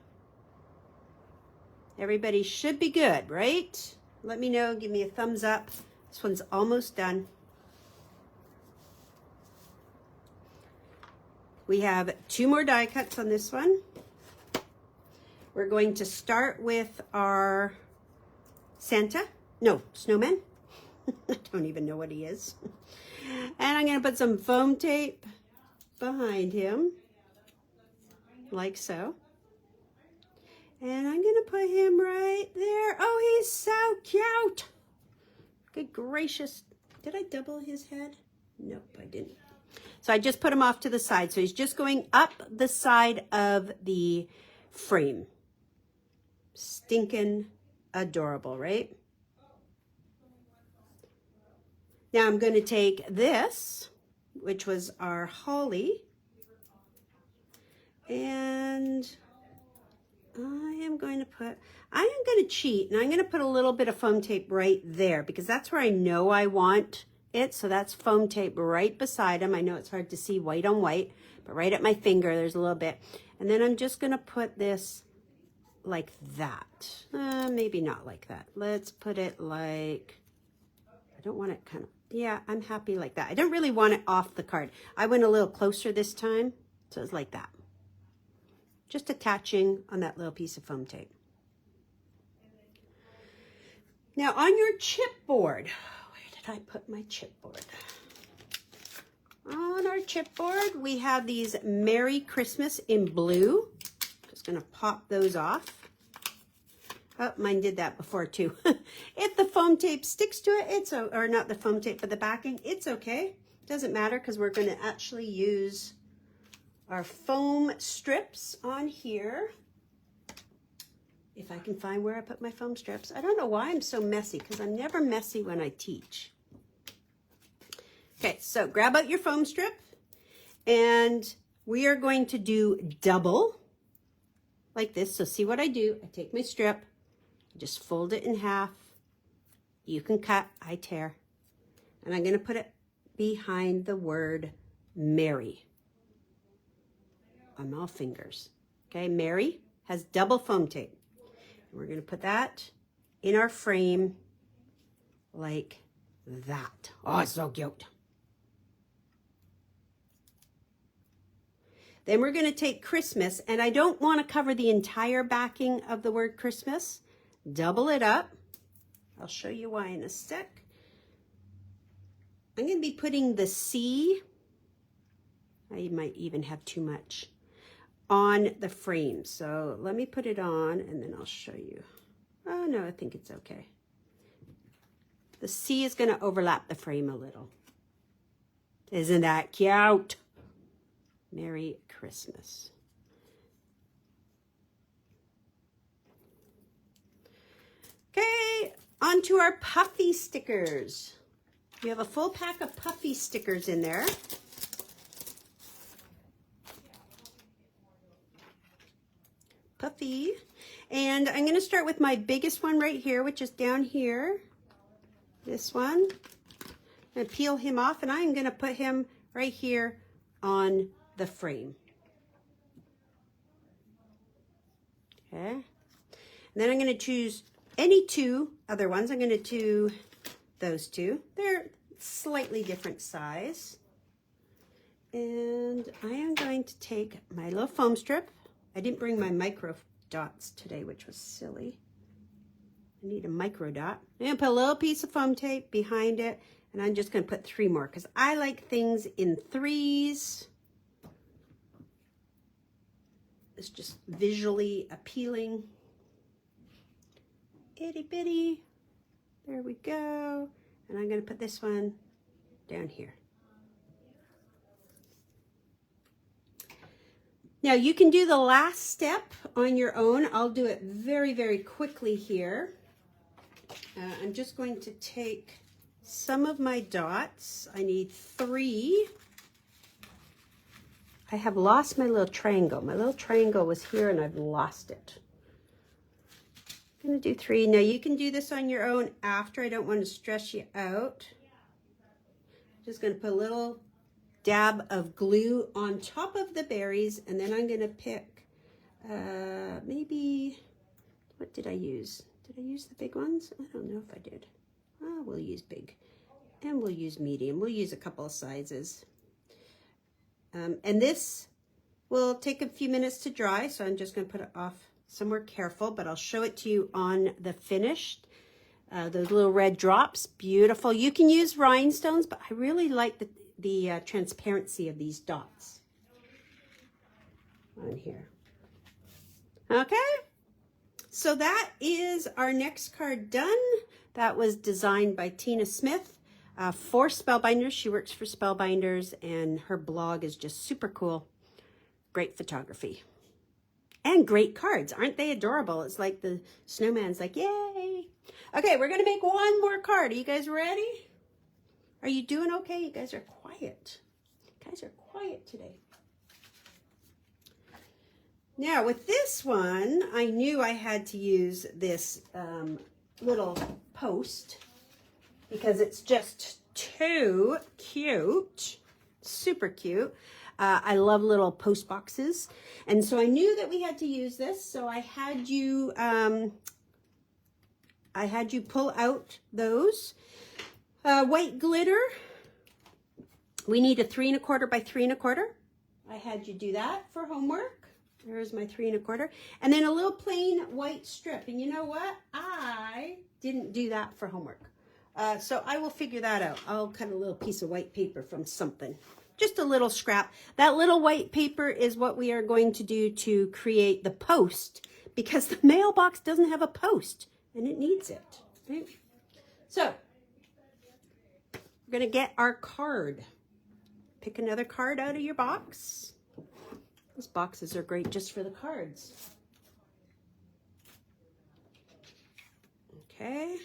Everybody should be good, right? Let me know, give me a thumbs up. This one's almost done. We have 2 more die cuts on this one. We're going to start with our snowman. I don't even know what he is. And I'm going to put some foam tape behind him, like so. And I'm going to put him right there. Oh, he's so cute. Good gracious. Did I double his head? Nope, I didn't. So I just put him off to the side. So he's just going up the side of the frame. Stinking adorable, right? Now I'm going to take this, which was our holly, and I am going to cheat, and I'm going to put a little bit of foam tape right there because that's where I know I want it. So that's foam tape right beside him. I know it's hard to see white on white, but right at my finger, there's a little bit. And then I'm just going to put this like that. Maybe not like that. Let's put it like, I don't want it kind of, yeah, I'm happy like that. I don't really want it off the card. I went a little closer this time, so it's like that. Just attaching on that little piece of foam tape. Now on your chipboard, where did I put my chipboard? On our chipboard, we have these Merry Christmas in blue. Just gonna pop those off. Oh, mine did that before too. If the foam tape sticks to it, or not the foam tape, but the backing, it's okay. Doesn't matter because we're gonna actually use our foam strips on here. If I can find where I put my foam strips. I don't know why I'm so messy because I'm never messy when I teach. Okay, so grab out your foam strip and we are going to do double like this. So see what I do. I take my strip, just fold it in half. You can cut, I tear. And I'm going to put it behind the word Merry on all fingers. Okay, Merry has double foam tape. We're going to put that in our frame like that. Oh, it's so cute. Then we're going to take Christmas, and I don't want to cover the entire backing of the word Christmas. Double it up. I'll show you why in a sec. I'm going to be putting the C, I might even have too much, on the frame. So let me put it on and then I'll show you. Oh no, I think it's okay. The C is going to overlap the frame a little. Isn't that cute? Merry Christmas. Okay, on to our puffy stickers. We have a full pack of puffy stickers in there. Puffy. And I'm going to start with my biggest one right here, which is down here. This one. I'm going to peel him off, and I'm going to put him right here on the frame. Okay. And then I'm going to choose any two other ones. I'm going to do those two. They're slightly different size. And I am going to take my little foam strip. I didn't bring my micro dots today, which was silly. I need a micro dot. I'm going to put a little piece of foam tape behind it, and I'm just going to put 3 more because I like things in 3s. It's just visually appealing. Itty bitty. There we go. And I'm going to put this one down here. Now you can do the last step on your own. I'll do it very, very quickly here. I'm just going to take some of my dots. I need 3. I have lost my little triangle. My little triangle was here and I've lost it. I'm going to do 3. Now you can do this on your own after. I don't want to stress you out. Just going to put a little dab of glue on top of the berries, and then I'm going to pick maybe, what did I use? Did I use the big ones? I don't know if I did. Oh, we'll use big, and we'll use medium. We'll use a couple of sizes. And this will take a few minutes to dry, so I'm just going to put it off somewhere careful, but I'll show it to you on the finished. Those little red drops, beautiful. You can use rhinestones, but I really like the transparency of these dots on here. Okay, so that is our next card done. That was designed by Tina Smith for Spellbinders. She works for Spellbinders, and her blog is just super cool. Great photography. And great cards. Aren't they adorable? It's like the snowman's like, yay. Okay, we're going to make one more card. Are you guys ready? Are you doing okay? You guys are quiet. You guys are quiet today. Now, with this one, I knew I had to use this little post because it's just too cute. Super cute. I love little post boxes. And so I knew that we had to use this. So I had you pull out those. White glitter. We need a 3 1/4 by 3 1/4. I had you do that for homework. There's my 3 1/4. And then a little plain white strip. And you know what? I didn't do that for homework. So I will figure that out. I'll cut a little piece of white paper from something. Just a little scrap. That little white paper is what we are going to do to create the post, because the mailbox doesn't have a post and it needs it. Right? So we're going to get our card. Pick another card out of your box. Those boxes are great just for the cards. Okay.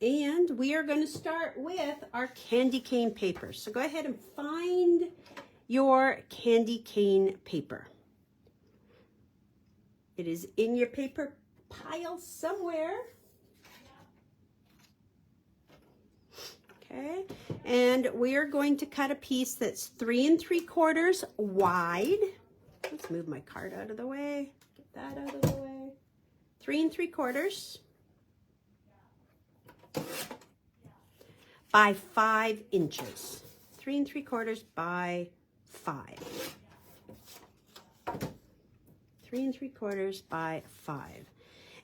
And we are going to start with our candy cane paper. So go ahead and find your candy cane paper. It is in your paper pile somewhere. Okay, and we are going to cut a piece that's 3 3/4 wide. Let's move my card out of the way. Get that out of the way. 3 3/4 by 5 inches. 3 3/4 by 5. 3 3/4 by 5.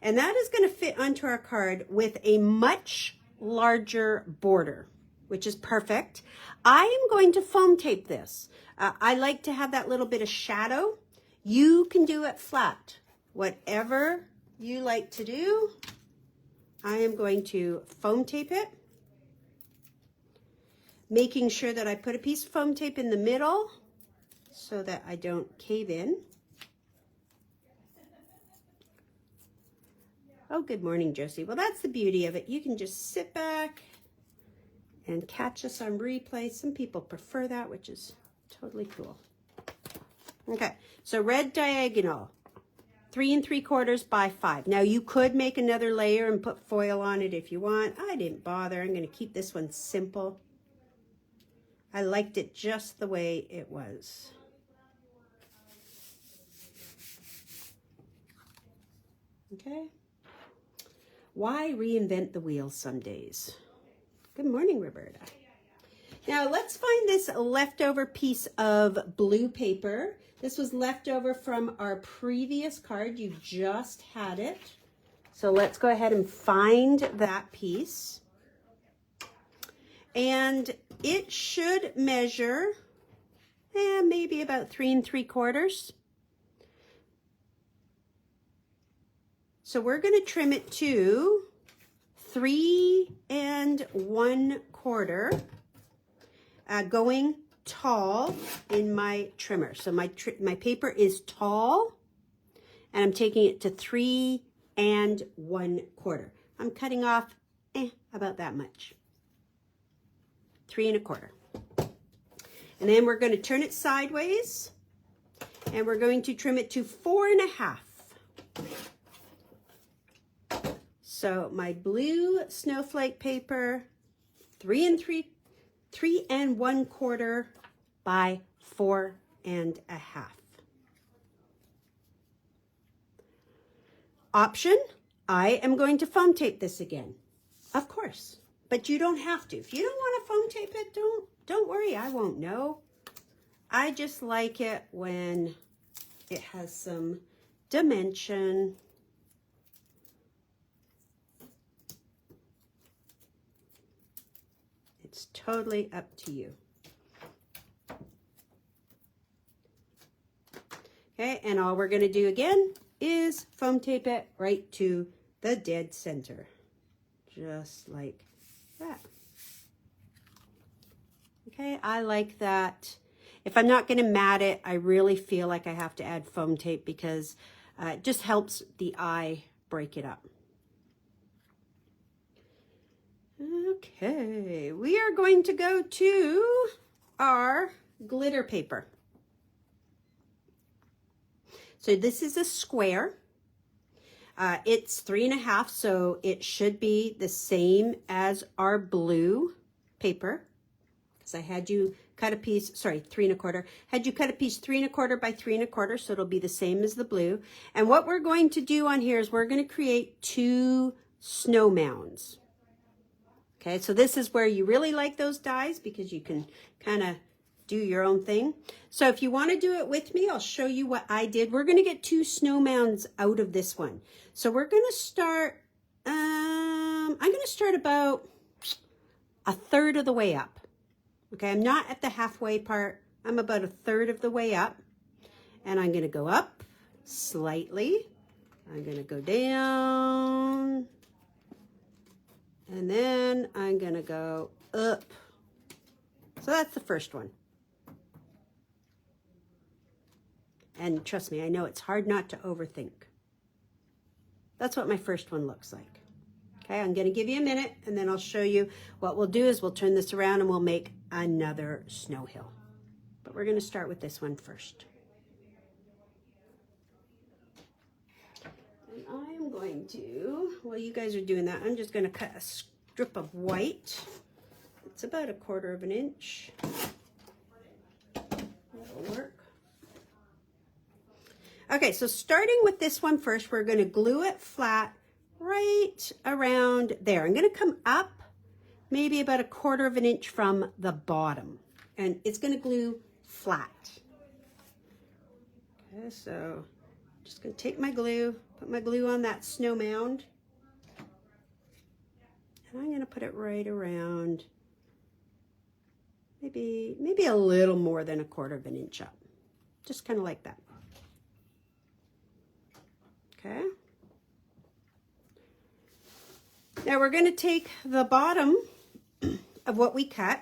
And that is going to fit onto our card with a much larger border, which is perfect. I am going to foam tape this. I like to have that little bit of shadow. You can do it flat. Whatever you like to do, I am going to foam tape it, making sure that I put a piece of foam tape in the middle so that I don't cave in. Oh, good morning, Josie. Well, that's the beauty of it. You can just sit back and catch us on replay. Some people prefer that, which is totally cool. Okay, so red diagonal, 3 3/4 by 5. Now, you could make another layer and put foil on it if you want. I didn't bother. I'm going to keep this one simple. I liked it just the way it was. Okay. Why reinvent the wheel some days? Good morning, Roberta. Now let's find this leftover piece of blue paper. This was leftover from our previous card. You just had it. So let's go ahead and find that piece. And it should measure maybe about 3 3/4. So we're going to trim it to 3 1/4, going tall in my trimmer. So my paper is tall, and I'm taking it to 3 1/4. I'm cutting off about that much. 3 1/4. And then we're going to turn it sideways And we're going to trim it to 4.5. So my blue snowflake paper, 3 1/4 by 4.5. Option, I am going to foam tape this again. Of course, but you don't have to. If you don't want to foam tape it, don't worry, I won't know. I just like it when it has some dimension. It's totally up to you. Okay, and all we're going to do again is foam tape it right to the dead center. Just like that. Okay, I like that. If I'm not going to mat it, I really feel like I have to add foam tape because it just helps the eye break it up. Okay, we are going to go to our glitter paper. So this is a square. It's 3.5, so it should be the same as our blue paper. Because I had you cut a piece, sorry, 3 1/4. Had you cut a piece 3 1/4 by 3 1/4, so it'll be the same as the blue. And what we're going to do on here is we're going to create 2 snow mounds. Okay, so this is where you really like those dies because you can kind of do your own thing. So if you want to do it with me, I'll show you what I did. We're going to get 2 snow mounds out of this one. So we're going to start, I'm going to start about 1/3 of the way up. Okay, I'm not at the halfway part. I'm about 1/3 of the way up. And I'm going to go up slightly. I'm going to go down. And then I'm going to go up. So that's the first one. And trust me, I know it's hard not to overthink. That's what my first one looks like. Okay, I'm going to give you a minute, and then I'll show you what we'll do is we'll turn this around and we'll make another snow hill. But we're going to start with this one first. And I am going to, while you guys are doing that, I'm just going to cut a strip of white. It's about 1/4 of an inch. That'll work. Okay, so starting with this one first, we're going to glue it flat right around there. I'm going to come up maybe about 1/4 of an inch from the bottom, and it's going to glue flat. Okay, so I'm just going to take my glue, put my glue on that snow mound, and I'm going to put it right around maybe a little more than 1/4 of an inch up, just kind of like that. Okay. Now we're going to take the bottom of what we cut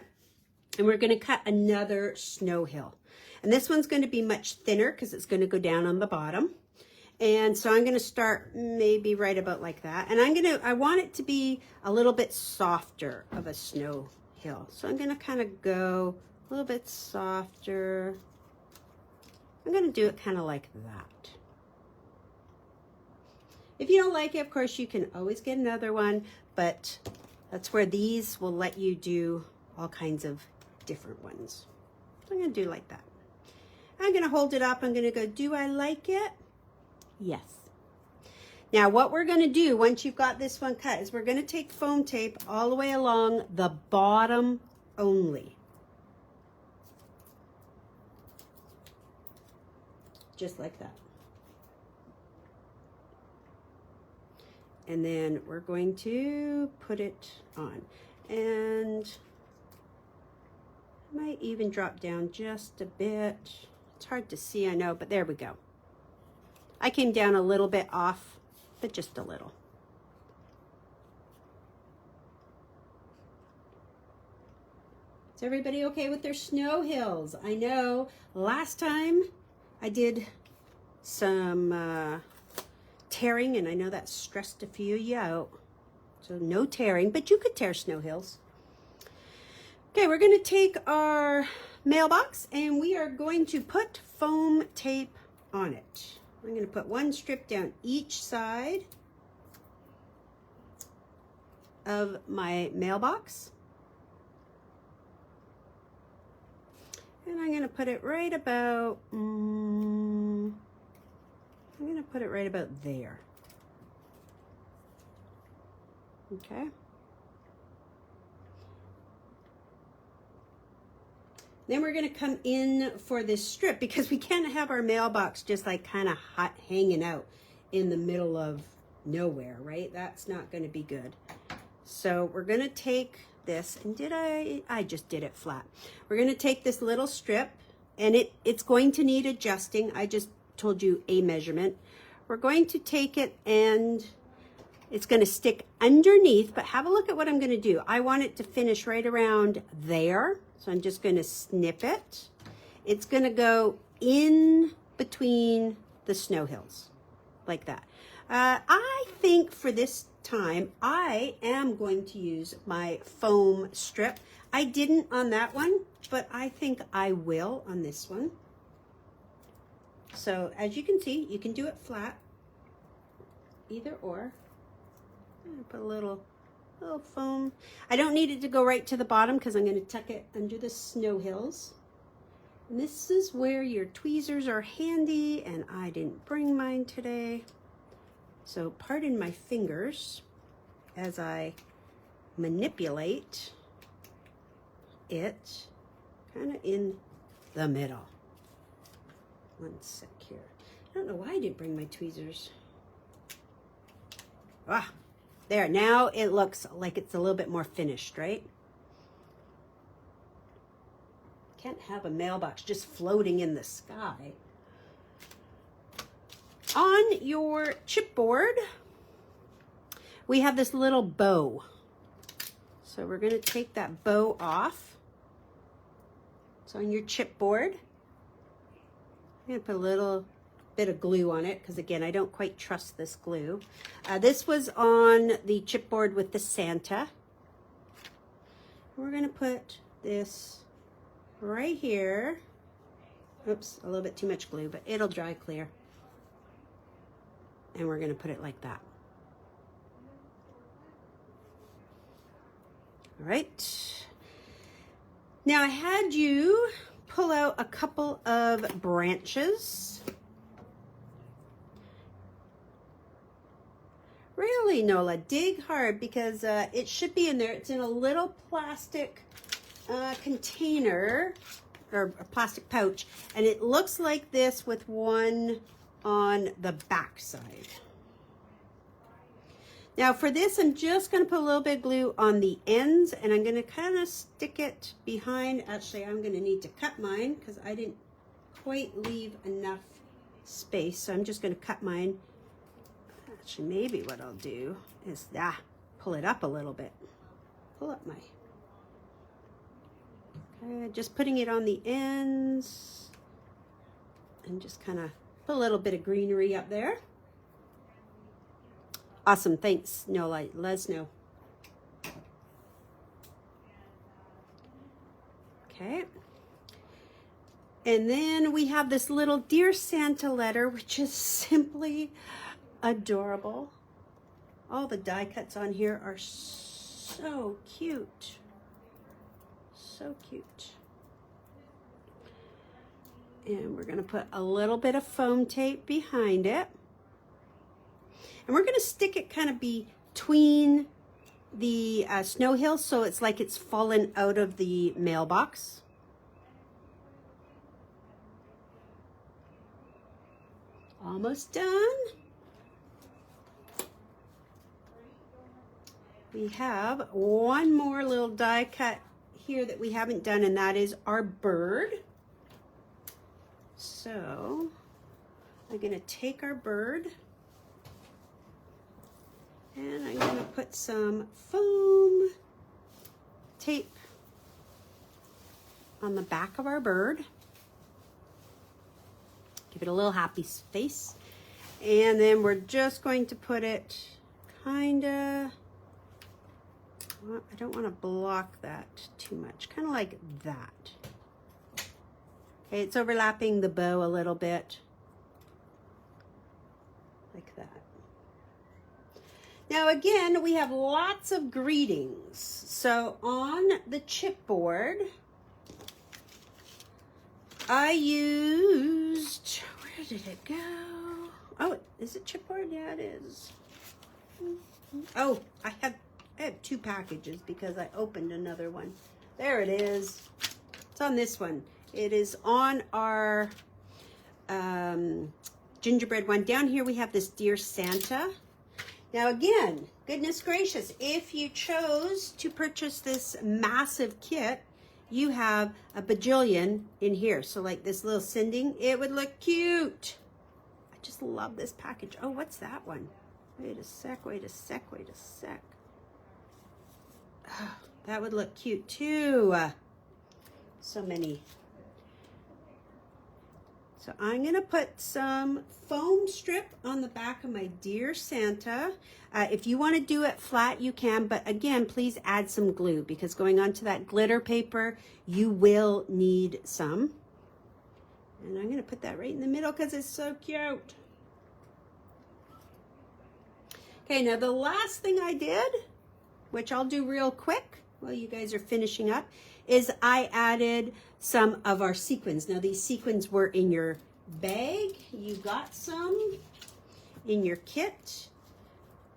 and we're going to cut another snow hill. And this one's going to be much thinner because it's going to go down on the bottom. And so I'm going to start maybe right about like that. And I want it to be a little bit softer of a snow hill. So I'm going to kind of go a little bit softer. I'm going to do it kind of like that. If you don't like it, of course, you can always get another one, but that's where these will let you do all kinds of different ones. So I'm going to do like that. I'm going to hold it up. I'm going to go, do I like it? Yes. Now, what we're going to do once you've got this one cut is we're going to take foam tape all the way along the bottom only. Just like that. And then we're going to put it on. And I might even drop down just a bit. It's hard to see, I know, but there we go. I came down a little bit off, but just a little. Is everybody okay with their snow hills? I know last time I did some tearing, and I know that stressed a few of you out. So no tearing, but you could tear snow hills. Okay, we're going to take our mailbox and we are going to put foam tape on it. I'm going to put one strip down each side of my mailbox. And I'm going to put it right about, I'm going to put it right about there. Okay. Then we're going to come in for this strip because we can't have our mailbox just like kind of hanging out in the middle of nowhere, right? That's not going to be good. So we're going to take this, and I just did it flat. We're going to take this little strip, and it's going to need adjusting. I just told you a measurement. We're going to take it, and it's going to stick underneath, but have a look at what I'm going to do. I want it to finish right around there. So I'm just going to snip it. It's going to go in between the snow hills like that. I think for this time, I am going to use my foam strip. I didn't on that one, but I think I will on this one. So as you can see, you can do it flat, either or. I'm going to put a little foam. I don't need it to go right to the bottom because I'm going to tuck it under the snow hills. And this is where your tweezers are handy, and I didn't bring mine today. So pardon my fingers as I manipulate it kind of in the middle. One sec here. I don't know why I didn't bring my tweezers. Ah, there. Now it looks like it's a little bit more finished, right? Can't have a mailbox just floating in the sky. On your chipboard, we have this little bow. So we're going to take that bow off. So on your chipboard, I'm going to put a little bit of glue on it because, again, I don't quite trust this glue. This was on the chipboard with the Santa. We're going to put this right here. Oops, a little bit too much glue, but it'll dry clear. And we're going to put it like that. All right. Now I had you pull out a couple of branches. Really, Nola, dig hard because it should be in there. It's in a little plastic container or a plastic pouch, and it looks like this with one on the back side. Now for this, I'm just going to put a little bit of glue on the ends, and I'm going to kind of stick it behind. Actually, I'm going to need to cut mine because I didn't quite leave enough space. So I'm just going to cut mine. Actually, maybe what I'll do is pull it up a little bit. Pull up my... Okay, just putting it on the ends and just kind of put a little bit of greenery up there. Awesome, thanks, Nola. Let us know. Okay. And then we have this little Dear Santa letter, which is simply adorable. All the die cuts on here are so cute. So cute. And we're going to put a little bit of foam tape behind it. And we're going to stick it kind of between the snow hills so it's like it's fallen out of the mailbox. Almost done. We have one more little die cut here that we haven't done, and that is our bird. So I'm going to take our bird and I'm going to put some foam tape on the back of our bird. Give it a little happy face. And then we're just going to put it kind of, I don't want to block that too much, kind of like that. Okay, it's overlapping the bow a little bit. like that. Now again, we have lots of greetings. So on the chipboard, I used, where did it go? Oh, is it chipboard? Yeah, it is. Oh, I have 2 packages because I opened another one. There it is. It's on this one. It is on our gingerbread one. Down here we have this Dear Santa. Now again, goodness gracious, if you chose to purchase this massive kit, you have a bajillion in here. So like this little sending, it would look cute. I just love this package. Oh, what's that one? Wait a sec, wait a sec, wait a sec. Oh, that would look cute too. So many. So I'm going to put some foam strip on the back of my Dear Santa. If you want to do it flat, you can. But again, please add some glue because going onto that glitter paper, you will need some. And I'm going to put that right in the middle because it's so cute. Okay, now the last thing I did, which I'll do real quick while you guys are finishing up, is I added some of our sequins. Now these sequins were in your bag. You got some in your kit.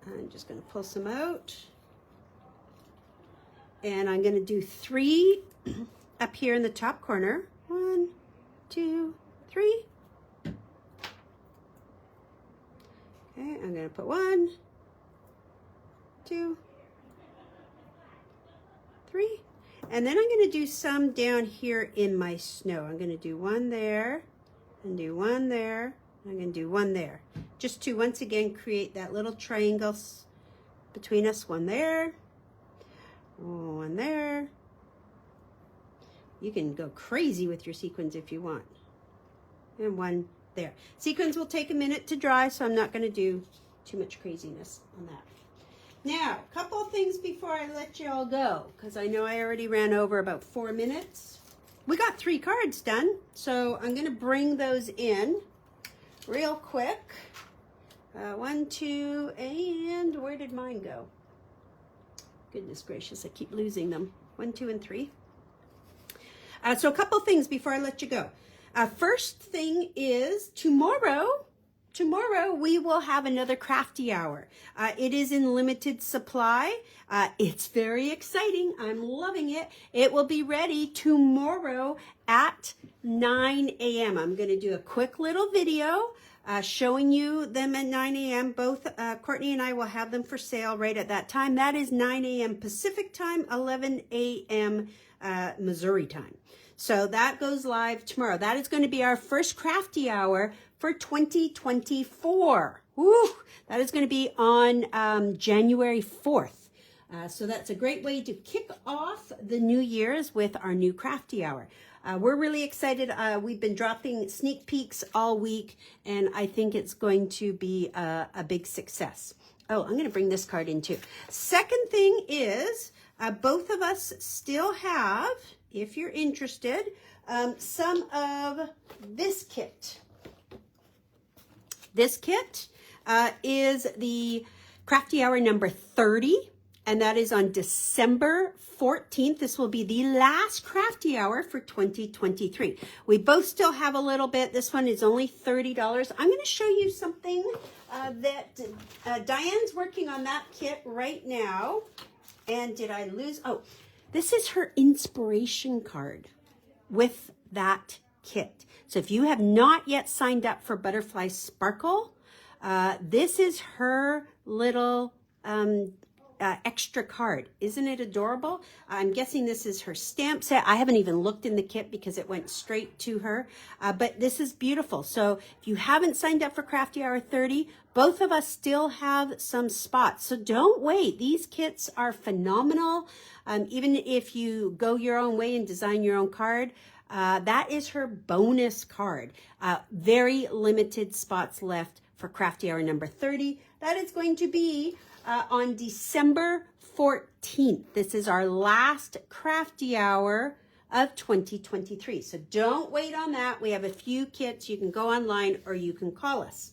I'm just going to pull some out. And I'm going to do 3 up here in the top corner. 1, 2, 3. Okay, I'm going to put 1, 2, 3. And then I'm going to do some down here in my snow. I'm going to do 1 there, and do 1 there. I'm going to do 1 there. Just to, once again, create that little triangle between us. 1 there, 1 there. You can go crazy with your sequins if you want. And 1 there. Sequins will take a minute to dry, so I'm not going to do too much craziness on that. Now, a couple of things before I let you all go, because I know I already ran over about 4 minutes. We got 3 cards done, so I'm going to bring those in real quick. 1, 2, and where did mine go? Goodness gracious, I keep losing them. 1, 2, and 3. So a couple things before I let you go. First thing is tomorrow we will have another Crafty Hour. It is in limited supply. It's very exciting. I'm loving it. It will be ready tomorrow at 9 a.m. I'm going to do a quick little video showing you them at 9 a.m. Both Courtney and I will have them for sale right at that time. That is 9 a.m. Pacific time, 11 a.m. Missouri time. So that goes live tomorrow. That is going to be our first Crafty Hour for 2024. Woo! That is going to be on January 4th. So that's a great way to kick off the New Year's with our new Crafty Hour. We're really excited. We've been dropping sneak peeks all week, and I think it's going to be a big success. Oh, I'm going to bring this card in too. Second thing is, both of us still have, if you're interested, some of this kit. This kit is the Crafty Hour number 30, and that is on December 14th. This will be the last Crafty Hour for 2023. We both still have a little bit. This one is only $30. I'm going to show you something that Diane's working on that kit right now. And did I lose? Oh, this is her inspiration card with that kit. So if you have not yet signed up for Butterfly Sparkle, this is her little extra card. Isn't it adorable? I'm guessing this is her stamp set. I haven't even looked in the kit because it went straight to her, but this is beautiful. So if you haven't signed up for Crafty Hour 30, both of us still have some spots. So don't wait. These kits are phenomenal. Even if you go your own way and design your own card, that is her bonus card. Very limited spots left for Crafty Hour number 30. That is going to be on December 14th. This is our last Crafty Hour of 2023. So don't wait on that. We have a few kits. You can go online or you can call us.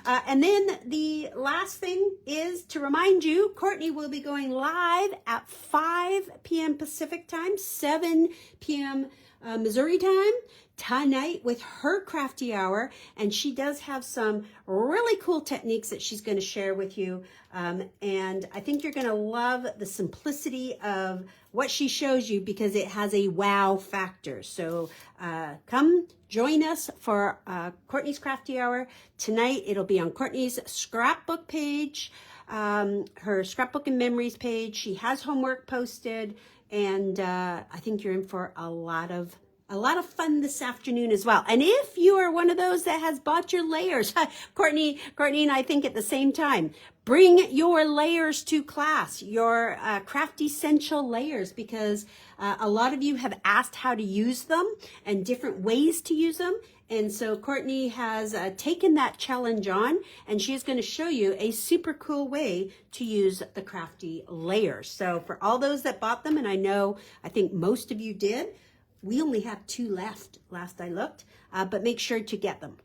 And then the last thing is to remind you, Courtney will be going live at 5 p.m. Pacific time, 7 p.m. Missouri time tonight with her Crafty Hour. And she does have some really cool techniques that she's going to share with you. And I think you're going to love the simplicity of what she shows you because it has a wow factor. So come join us for Courtney's Crafty Hour. Tonight, it'll be on Courtney's scrapbook page, her scrapbook and memories page. She has homework posted, and I think you're in for a lot of fun this afternoon as well. And if you are one of those that has bought your layers, Courtney and I think at the same time, bring your layers to class, your Crafty Essential layers, because a lot of you have asked how to use them and different ways to use them. And so Courtney has taken that challenge on, and she is going to show you a super cool way to use the Crafty layers. So for all those that bought them, and I think most of you did, we only have 2 left, last I looked, but make sure to get them.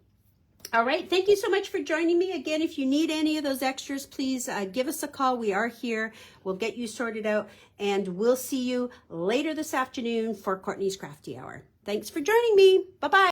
All right, thank you so much for joining me. Again, if you need any of those extras, please give us a call. We are here. We'll get you sorted out, and we'll see you later this afternoon for Courtney's Crafty Hour. Thanks for joining me. Bye-bye.